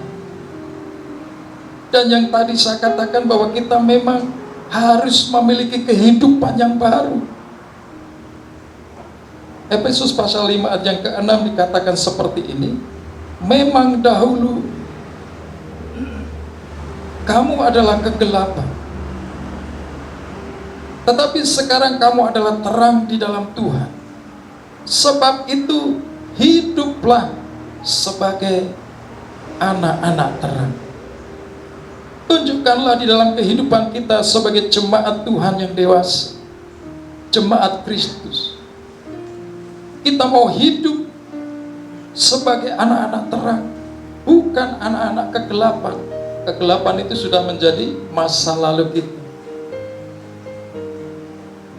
Dan yang tadi saya katakan bahwa kita memang harus memiliki kehidupan yang baru. Efesus pasal 5 ayat yang ke-6 dikatakan seperti ini. Memang dahulu kamu adalah kegelapan, tetapi sekarang kamu adalah terang di dalam Tuhan. Sebab itu hiduplah sebagai anak-anak terang. Tunjukkanlah di dalam kehidupan kita sebagai jemaat Tuhan yang dewasa, jemaat Kristus. Kita mau hidup sebagai anak-anak terang, bukan anak-anak kegelapan. Kegelapan itu sudah menjadi masa lalu kita.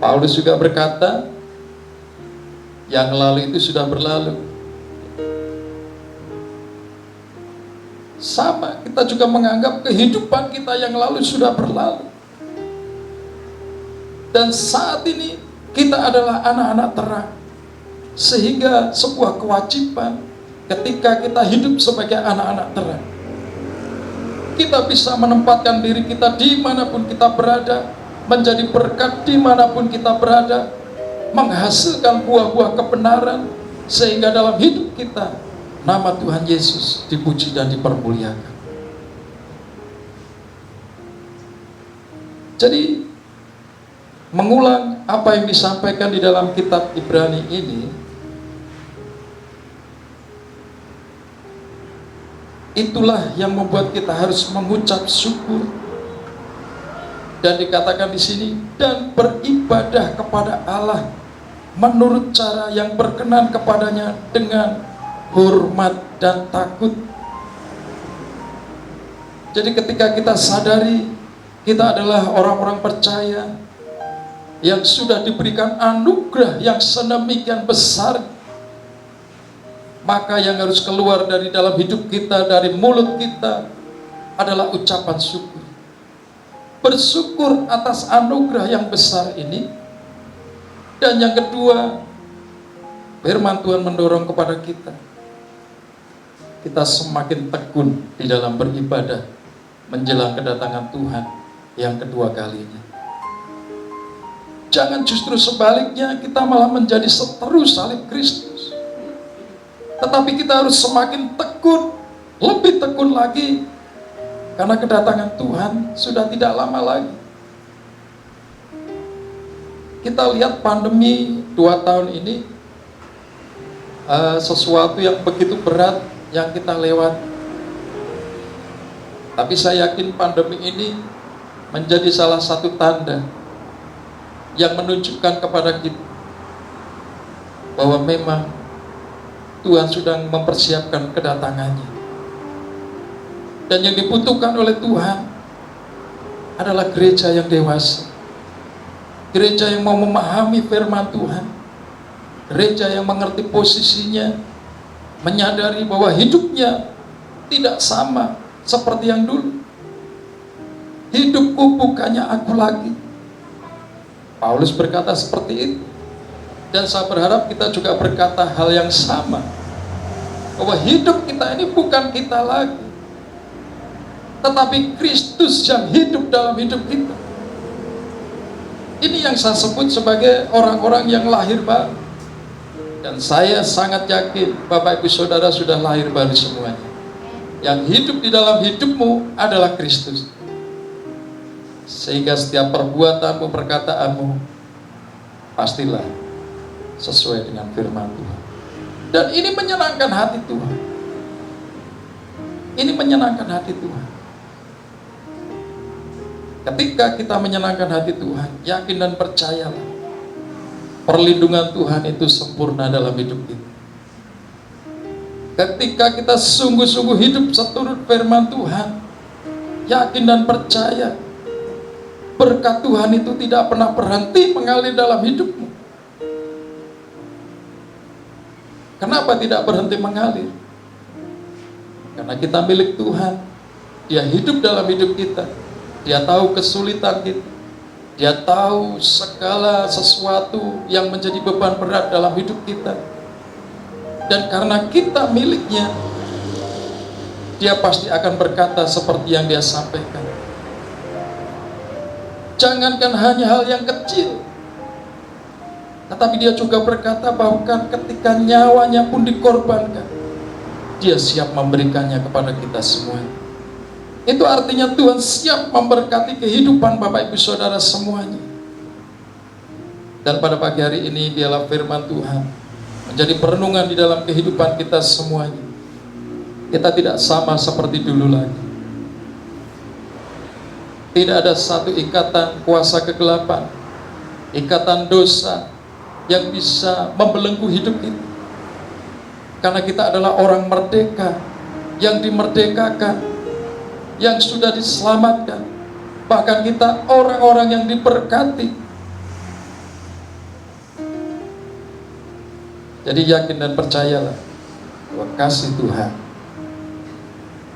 Paulus juga berkata, yang lalu itu sudah berlalu. Sama, kita juga menganggap kehidupan kita yang lalu sudah berlalu. Dan saat ini kita adalah anak-anak terang. Sehingga sebuah kewajiban ketika kita hidup sebagai anak-anak terang, kita bisa menempatkan diri kita dimanapun kita berada, menjadi berkat dimanapun kita berada, menghasilkan buah-buah kebenaran, sehingga dalam hidup kita nama Tuhan Yesus dipuji dan dipermuliakan. Jadi mengulang apa yang disampaikan di dalam kitab Ibrani ini, itulah yang membuat kita harus mengucap syukur. Dan dikatakan di sini, dan beribadah kepada Allah menurut cara yang berkenan kepadanya dengan hormat dan takut. Jadi ketika kita sadari kita adalah orang-orang percaya yang sudah diberikan anugerah yang sedemikian besar, maka yang harus keluar dari dalam hidup kita, dari mulut kita adalah ucapan syukur. Bersyukur atas anugerah yang besar ini. Dan yang kedua, firman Tuhan mendorong kepada kita semakin tekun di dalam beribadah menjelang kedatangan Tuhan yang kedua kalinya. Jangan justru sebaliknya kita malah menjadi seteru salib Kristus. Tetapi kita harus semakin tekun, lebih tekun lagi, karena kedatangan Tuhan sudah tidak lama lagi. Kita lihat pandemi 2 tahun ini, sesuatu yang begitu berat yang kita lewat. Tapi saya yakin pandemi ini menjadi salah satu tanda yang menunjukkan kepada kita bahwa memang Tuhan sedang mempersiapkan kedatangannya. Dan yang dibutuhkan oleh Tuhan adalah gereja yang dewasa, gereja yang mau memahami firman Tuhan, gereja yang mengerti posisinya, menyadari bahwa hidupnya tidak sama seperti yang dulu. Hidupku bukannya aku lagi. Paulus berkata seperti itu. Dan saya berharap kita juga berkata hal yang sama, bahwa hidup kita ini bukan kita lagi, tetapi Kristus yang hidup dalam hidup kita. Ini yang saya sebut sebagai orang-orang yang lahir baru. Dan saya sangat yakin Bapak Ibu Saudara sudah lahir baru semuanya. Yang hidup di dalam hidupmu adalah Kristus. Sehingga setiap perbuatanmu, perkataanmu pastilah sesuai dengan firman Tuhan. Dan ini menyenangkan hati Tuhan. Ini menyenangkan hati Tuhan. Ketika kita menyenangkan hati Tuhan, yakin dan percayalah, perlindungan Tuhan itu sempurna dalam hidup kita. Ketika kita sungguh-sungguh hidup seturut firman Tuhan, yakin dan percaya, berkat Tuhan itu tidak pernah berhenti mengalir dalam hidupmu. Kenapa tidak berhenti mengalir? Karena kita milik Tuhan. Dia hidup dalam hidup kita. Dia tahu kesulitan kita. Dia tahu segala sesuatu yang menjadi beban berat dalam hidup kita. Dan karena kita miliknya, Dia pasti akan berkata seperti yang Dia sampaikan. Jangankan hanya hal yang kecil, tetapi Dia juga berkata bahkan ketika nyawanya pun dikorbankan, Dia siap memberikannya kepada kita semuanya. Itu artinya Tuhan siap memberkati kehidupan Bapak Ibu Saudara semuanya. Dan pada pagi hari ini biarlah firman Tuhan menjadi perenungan di dalam kehidupan kita semuanya. Kita tidak sama seperti dulu lagi. Tidak ada satu ikatan kuasa kegelapan, ikatan dosa yang bisa membelenggu hidup kita. Karena kita adalah orang merdeka, yang dimerdekakan, yang sudah diselamatkan. Bahkan kita orang-orang yang diberkati. Jadi yakin dan percayalah bahwa kasih Tuhan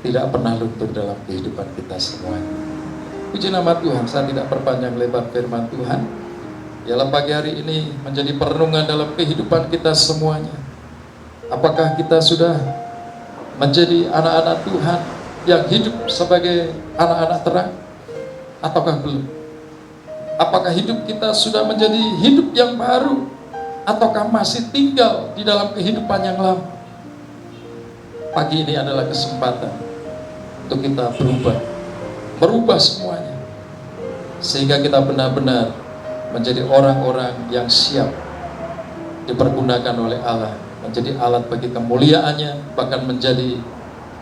tidak pernah luntur dalam kehidupan kita semuanya. Puji nama Tuhan. Saya tidak perpanjang lebar firman Tuhan. Dalam pagi hari ini menjadi perenungan dalam kehidupan kita semuanya. Apakah kita sudah menjadi anak-anak Tuhan yang hidup sebagai anak-anak terang, ataukah belum? Apakah hidup kita sudah menjadi hidup yang baru, ataukah masih tinggal di dalam kehidupan yang lama? Pagi ini adalah kesempatan untuk kita merubah semuanya, sehingga kita benar-benar menjadi orang-orang yang siap dipergunakan oleh Allah, menjadi alat bagi kemuliaannya, bahkan menjadi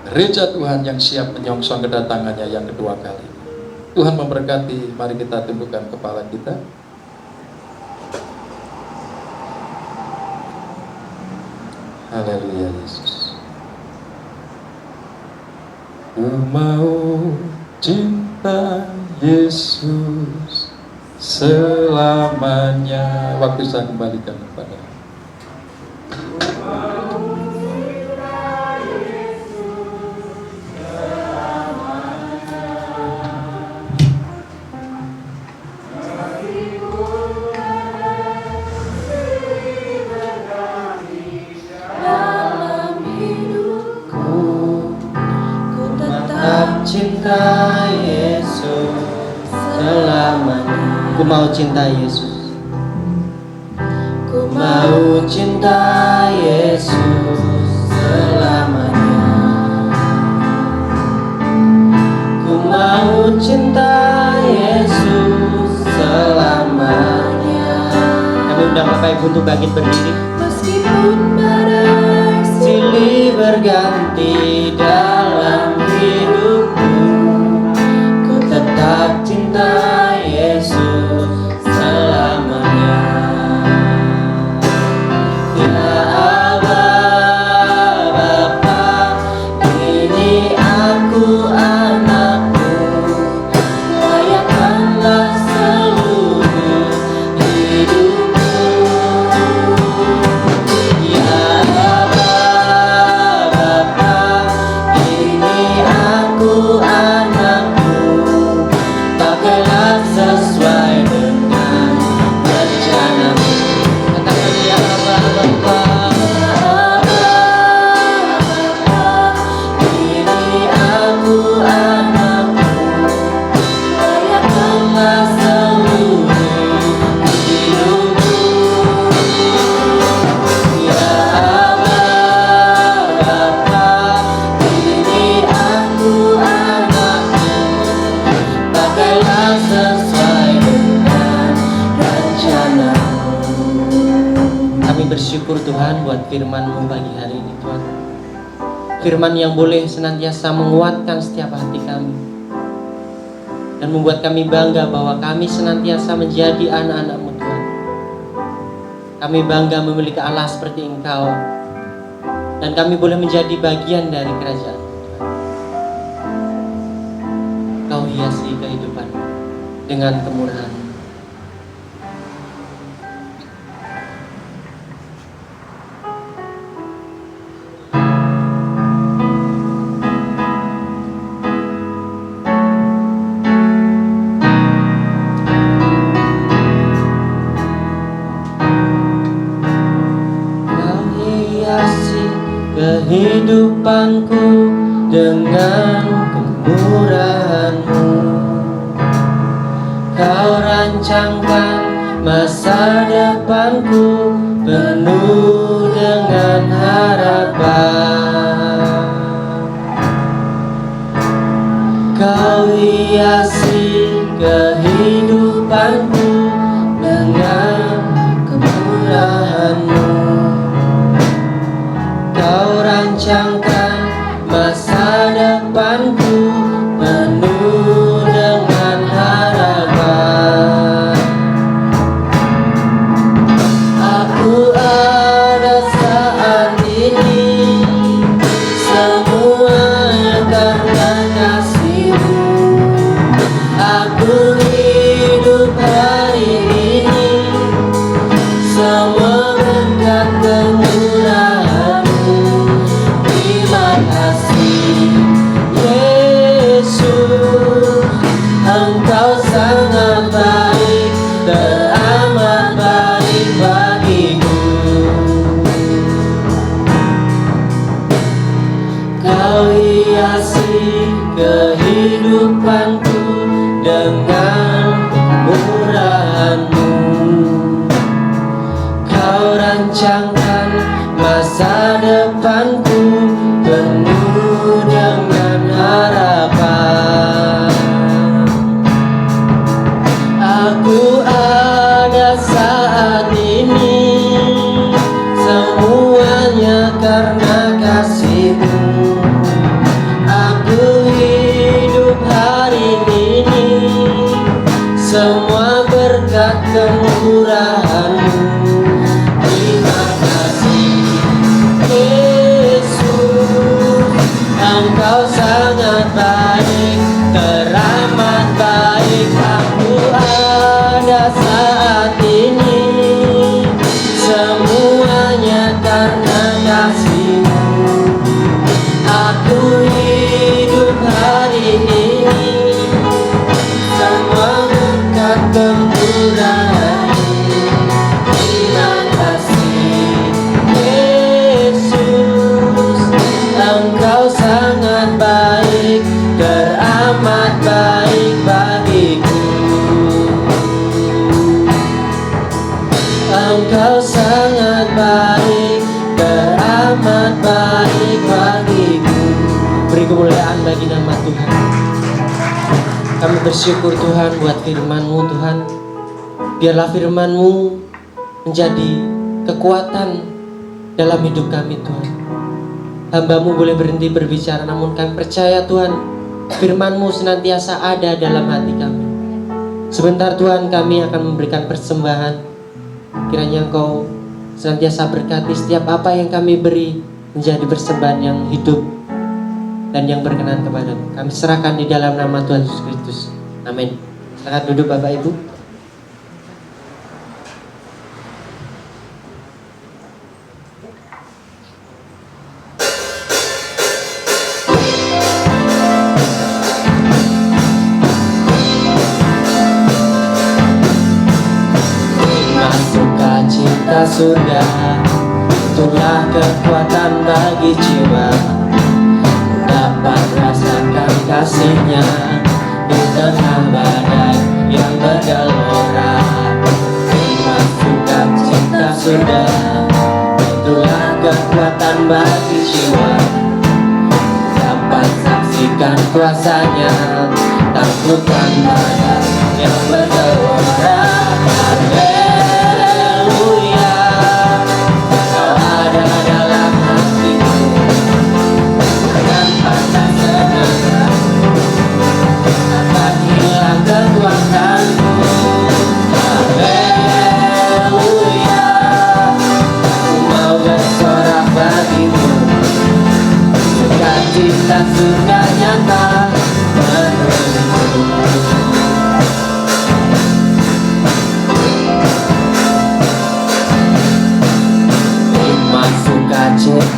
gereja Tuhan yang siap menyongsong kedatangannya yang kedua kali. Tuhan memberkati. Mari kita tundukkan kepala kita. Haleluya Yesus. Ku mau cinta Yesus selamanya. Waktu saya kembalikan kepada cinta Yesus selamanya. Ku mau cinta Yesus. Ku mau cinta Yesus selamanya. Ku mau cinta Yesus selamanya. Kami undang Bapak Ibu untuk bangkit berdiri. Meskipun badai silih berganti dalam hidupku, ku tetap cinta Yesus selamanya. Ya Allah Bapa, ini aku anakmu, layakkanlah seluruh hidupku. Ya Allah Bapa, ini aku anakmu, pakailah Kami bersyukur Tuhan buat firman-Mu pagi hari ini Tuhan. Firman yang boleh senantiasa menguatkan setiap hati kami dan membuat kami bangga bahwa kami senantiasa menjadi anak-anak-Mu Tuhan. Kami bangga memiliki Allah seperti Engkau, dan kami boleh menjadi bagian dari kerajaan Tuhan. Kau hiasi kehidupan dengan kemurahan. Kehidupanku dengan kemurahan-Mu. Kau rancangkan masa depanku penuh dengan harapan. Kau hiasi kehidupanku dengan kemurahan-Mu. Kau rancangkan masa depanku penuh dengan harapan. Aku ada saat ini, semuanya karena kasih-Mu. Aku hidup hari ini, semua berkat kemurahan. Terima kasih Yesus, Engkau sangat baik, teramat baik bagiku. Kau hiasi kehidupanku dengan kemurahan-Mu. Kau rancangkan masa depanku penuh dengan harapan. Aku ada saat ini, semuanya karena kasih-Mu. Aku hidup hari ini, semua berkat kemurahan-Mu. Terima kasih Yesus, Engkau sangat baik, teramat baik. Aku ada saat ini, semuanya karena kasih-Mu. Aku hidup hari ini, semua berkat kemurahan-Mu. Terima kasih Yesus, Engkau sangat baik, teramat baik bagiku. Engkau sangat baik, teramat baik bagiku. Beri kemuliaan bagi nama Tuhan. Kami bersyukur Tuhan buat firman-Mu Tuhan. Biarlah firman-Mu menjadi kekuatan dalam hidup kami Tuhan. Hamba-Mu boleh berhenti berbicara, namun kami percaya Tuhan, firman-Mu senantiasa ada dalam hati kami. Sebentar Tuhan, kami akan memberikan persembahan. Kiranya Engkau senantiasa berkati setiap apa yang kami beri menjadi persembahan yang hidup dan yang berkenan kepada-Mu. Kami serahkan di dalam nama Tuhan Yesus Kristus. Amin. Silakan duduk Bapak Ibu. Sukacita surga, itulah kekuatan bagi jiwa, dapat rasakan kasih-Nya di tengah badai yang bergelora. Nikmat sukacita surga, itulah kekuatan bagi jiwa, dapat saksikan kuasa-Nya, taklukkan badai yang bergelora. Haleluya,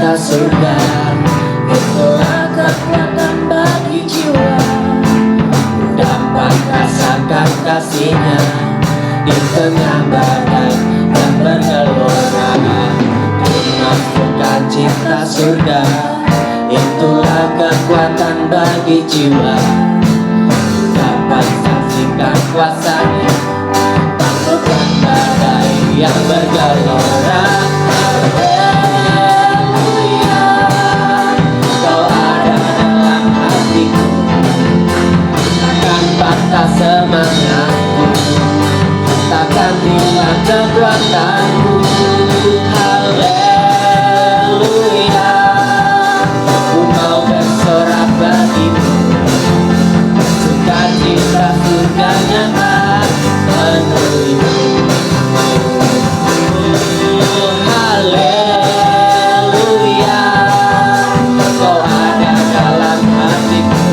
cinta surga, itulah kekuatan bagi jiwa. Dapat rasakan kasihnya di tengah badai yang bergelora. Menaklukkan cinta surga, itulah kekuatan bagi jiwa. Dapat saksikan kuasanya, taklukkan badai yang bergelora. Haleluya, Kau ada dalam hatiku, takkan patah semangatku, takkan hilang kekuatanku. Haleluya, ku mau bersorak bagimu, sukacita surga nyata menuju. Haleluya, Kau ada dalam hatiku,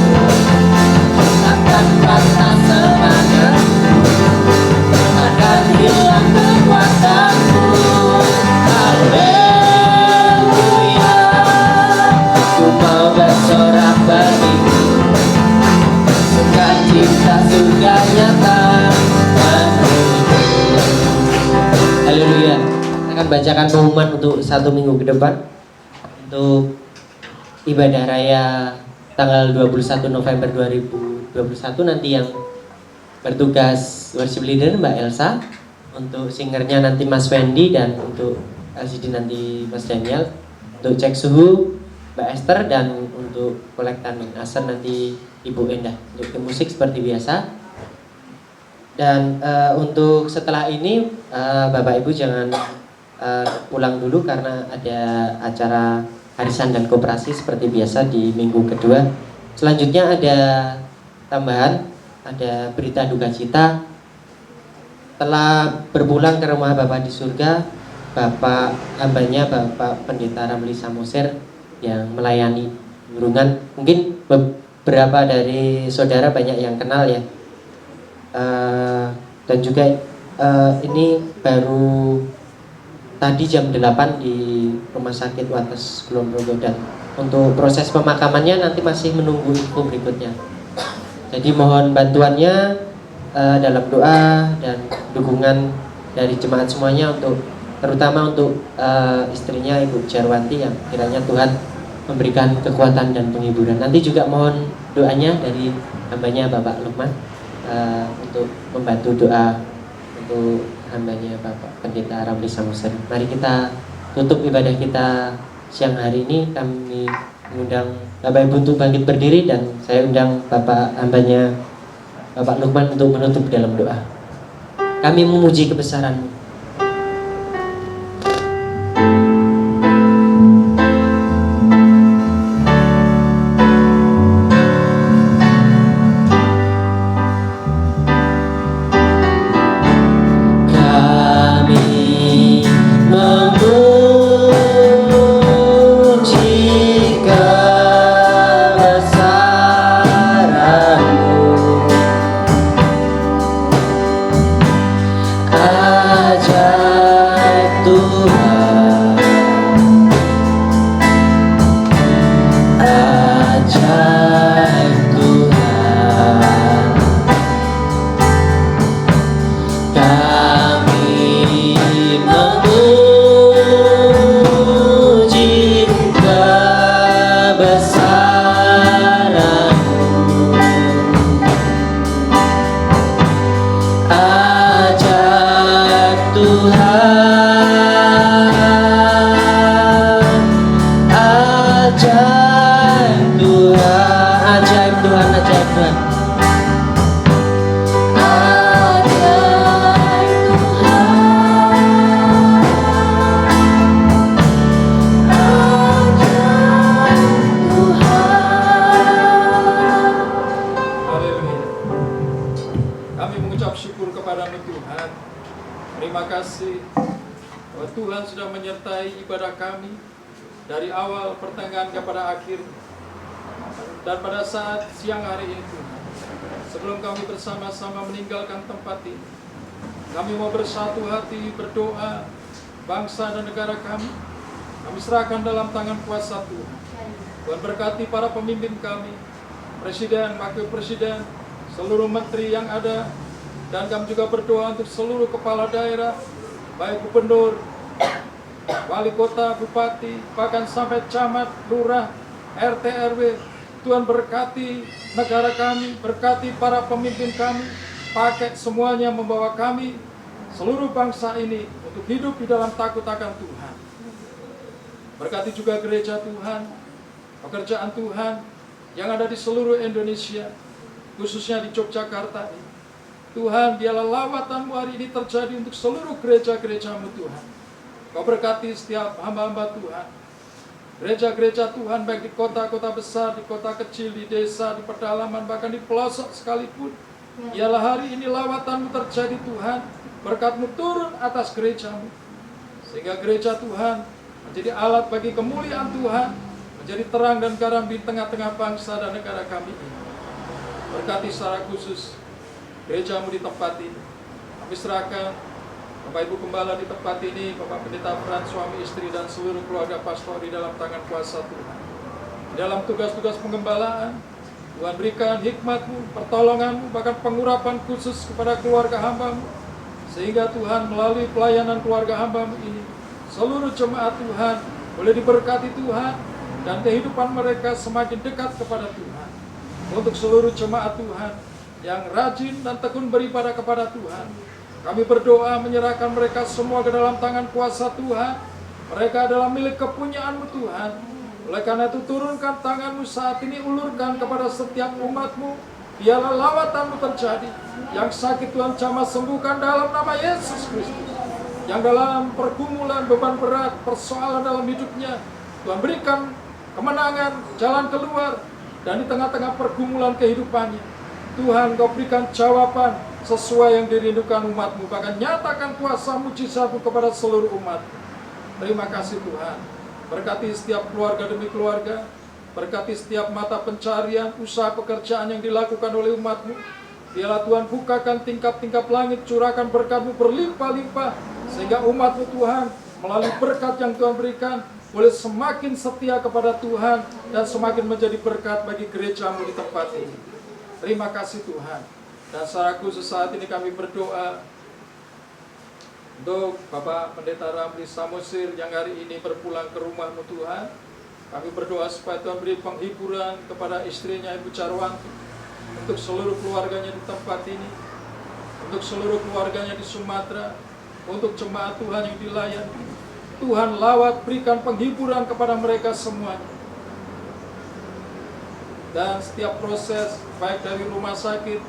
takkan patah semangatku, takkan hilang kekuatanku. Haleluya, ku mau bersorak bagimu, sukacita surga nyata menuju. Haleluya. Kita akan bacakan pengumuman untuk 1 minggu ke depan untuk ibadah raya tanggal 21 November 2021. Nanti yang bertugas worship leader Mbak Elsa, untuk singernya nanti Mas Wendy, dan untuk LCD nanti Mas Daniel, untuk cek suhu Mbak Esther, dan untuk kolektan aser nanti Ibu Endah. Untuk tim musik seperti biasa. Dan untuk setelah ini Bapak Ibu jangan pulang dulu, karena ada acara arisan dan koperasi seperti biasa di minggu kedua. Selanjutnya ada tambahan, ada berita duka cita. Telah berpulang ke rumah Bapa di surga Bapak hambanya, Bapak Pendeta Ramli Samosir, yang melayani Nurungan. Mungkin beberapa dari saudara banyak yang kenal ya. Dan juga ini baru tadi jam 8 di Rumah Sakit Wates Kulon Progo, dan untuk proses pemakamannya nanti masih menunggu info berikutnya. Jadi mohon bantuannya dalam doa dan dukungan dari jemaat semuanya, untuk terutama untuk istrinya Ibu Jarwanti, yang kiranya Tuhan memberikan kekuatan dan penghiburan. Nanti juga mohon doanya dari hambanya Bapak Lukman untuk membantu doa untuk hambanya Bapak Pendeta Ramli Samosir. Mari kita tutup ibadah kita siang hari ini. Kami mengundang Bapak Ibu untuk bangkit berdiri, dan saya undang Bapak hambanya Bapak Lukman untuk menutup dalam doa. Kami memuji kebesaran-Mu. Tuhan sudah menyertai ibadah kami dari awal pertengahan kepada akhir. Dan pada saat siang hari ini, sebelum kami bersama-sama meninggalkan tempat ini, kami mau bersatu hati berdoa bangsa dan negara kami. kami serahkan dalam tangan kuasa Tuhan. Tuhan berkati para pemimpin kami, presiden, wakil presiden, seluruh menteri yang ada, dan kami juga berdoa untuk seluruh kepala daerah, baik gubernur, wali kota, bupati, bahkan sampai camat, lurah, RT, RW. Tuhan berkati negara kami, berkati para pemimpin kami, pakai semuanya membawa kami, seluruh bangsa ini, untuk hidup di dalam takut akan Tuhan. Berkati juga gereja Tuhan, pekerjaan Tuhan yang ada di seluruh Indonesia, khususnya di Yogyakarta. Tuhan, biarlah lawatan-Mu hari ini terjadi untuk seluruh gereja-gereja-Mu Tuhan. Kau berkati setiap hamba-hamba Tuhan, gereja-gereja Tuhan, baik di kota-kota besar, di kota kecil, di desa, di pedalaman, bahkan di pelosok sekalipun. Biarlah hari ini lawatan-Mu terjadi Tuhan, berkat-Mu turun atas gereja-Mu, sehingga gereja Tuhan menjadi alat bagi kemuliaan Tuhan, menjadi terang dan garam di tengah-tengah bangsa dan negara kami ini. Berkati secara khusus gereja-Mu di tempat ini. Kami serahkan Bapak Ibu Gembala di tempat ini, Bapak Pendeta Frans, suami istri, dan seluruh keluarga pastor di dalam tangan kuasa Tuhan. Di dalam tugas-tugas penggembalaan, Tuhan berikan hikmat-Mu, pertolongan-Mu, bahkan pengurapan khusus kepada keluarga hamba-Mu, sehingga Tuhan melalui pelayanan keluarga hamba-Mu ini, seluruh jemaat Tuhan boleh diberkati Tuhan, dan kehidupan mereka semakin dekat kepada Tuhan. Untuk seluruh jemaat Tuhan yang rajin dan tekun beribadah kepada Tuhan, kami berdoa menyerahkan mereka semua ke dalam tangan kuasa Tuhan. Mereka adalah milik kepunyaan-Mu Tuhan. Oleh karena itu turunkan tangan-Mu saat ini, ulurkan kepada setiap umat-Mu. Biarlah lawatan-Mu terjadi. Yang sakit Tuhan jamah sembuhkan dalam nama Yesus Kristus. Yang dalam pergumulan, beban berat, persoalan dalam hidupnya, Tuhan berikan kemenangan, jalan keluar. Dan di tengah-tengah pergumulan kehidupannya, Tuhan, Kau berikan jawaban sesuai yang dirindukan umat-Mu. Bahkan nyatakan kuasa mujizat-Mu kepada seluruh umat. Terima kasih Tuhan. Berkati setiap keluarga demi keluarga. Berkati setiap mata pencarian, usaha pekerjaan yang dilakukan oleh umat-Mu. Biarlah Tuhan bukakan tingkap-tingkap langit, curahkan berkat-Mu berlimpah-limpah, sehingga umat-Mu Tuhan melalui berkat yang Tuhan berikan boleh semakin setia kepada Tuhan dan semakin menjadi berkat bagi gereja-Mu di tempat ini. Terima kasih Tuhan. Dan secara khusus saat ini kami berdoa untuk Bapak Pendeta Ramli Samosir yang hari ini berpulang ke rumah-Mu Tuhan. Kami berdoa supaya Tuhan beri penghiburan kepada istrinya Ibu Carwanti, untuk seluruh keluarganya di tempat ini, untuk seluruh keluarganya di Sumatera, untuk jemaat Tuhan yang dilayani. Tuhan lawat, berikan penghiburan kepada mereka semuanya. Dan setiap proses, baik dari rumah sakit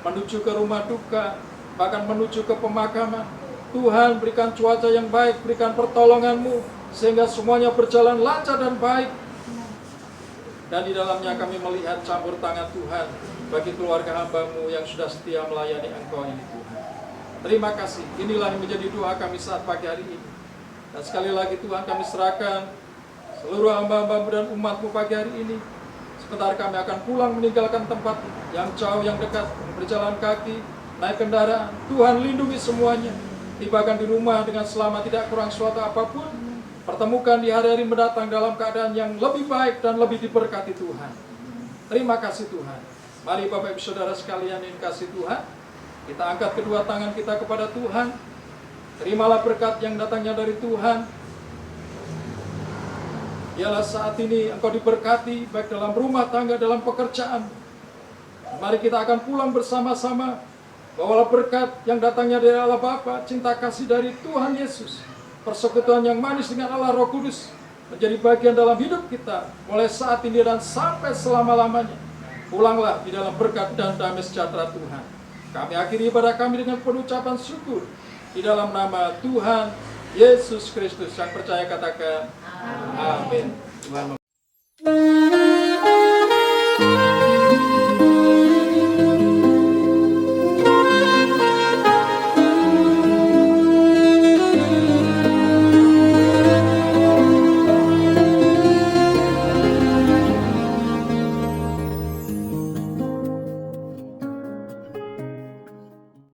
menuju ke rumah duka, bahkan menuju ke pemakaman, Tuhan berikan cuaca yang baik, berikan pertolongan-Mu, sehingga semuanya berjalan lancar dan baik. Dan di dalamnya kami melihat campur tangan Tuhan bagi keluarga hamba-Mu yang sudah setia melayani Engkau ini Tuhan. Terima kasih. Inilah yang menjadi doa kami saat pagi hari ini. Dan sekali lagi Tuhan, kami serahkan seluruh hamba-hamba-Mu dan umat-Mu pagi hari ini. Sebentar kami akan pulang meninggalkan tempat yang jauh, yang dekat, berjalan kaki, naik kendaraan. Tuhan lindungi semuanya. Tibakan di rumah dengan selamat, tidak kurang suatu apapun. Pertemukan di hari-hari mendatang dalam keadaan yang lebih baik dan lebih diberkati Tuhan. Terima kasih Tuhan. Mari Bapak Ibu Saudara sekalian yang kasih Tuhan, kita angkat kedua tangan kita kepada Tuhan. Terimalah berkat yang datangnya dari Tuhan. Biarlah saat ini Engkau diberkati, baik dalam rumah tangga, dalam pekerjaan. Mari kita akan pulang bersama-sama. Bawalah berkat yang datangnya dari Allah Bapa, cinta kasih dari Tuhan Yesus, persekutuan yang manis dengan Allah Roh Kudus, menjadi bagian dalam hidup kita, mulai saat ini dan sampai selama-lamanya. Pulanglah di dalam berkat dan damai sejahtera Tuhan. Kami akhiri ibadah kami dengan penucapan syukur. Di dalam nama Tuhan Yesus Kristus yang percaya katakan amin. Tuhan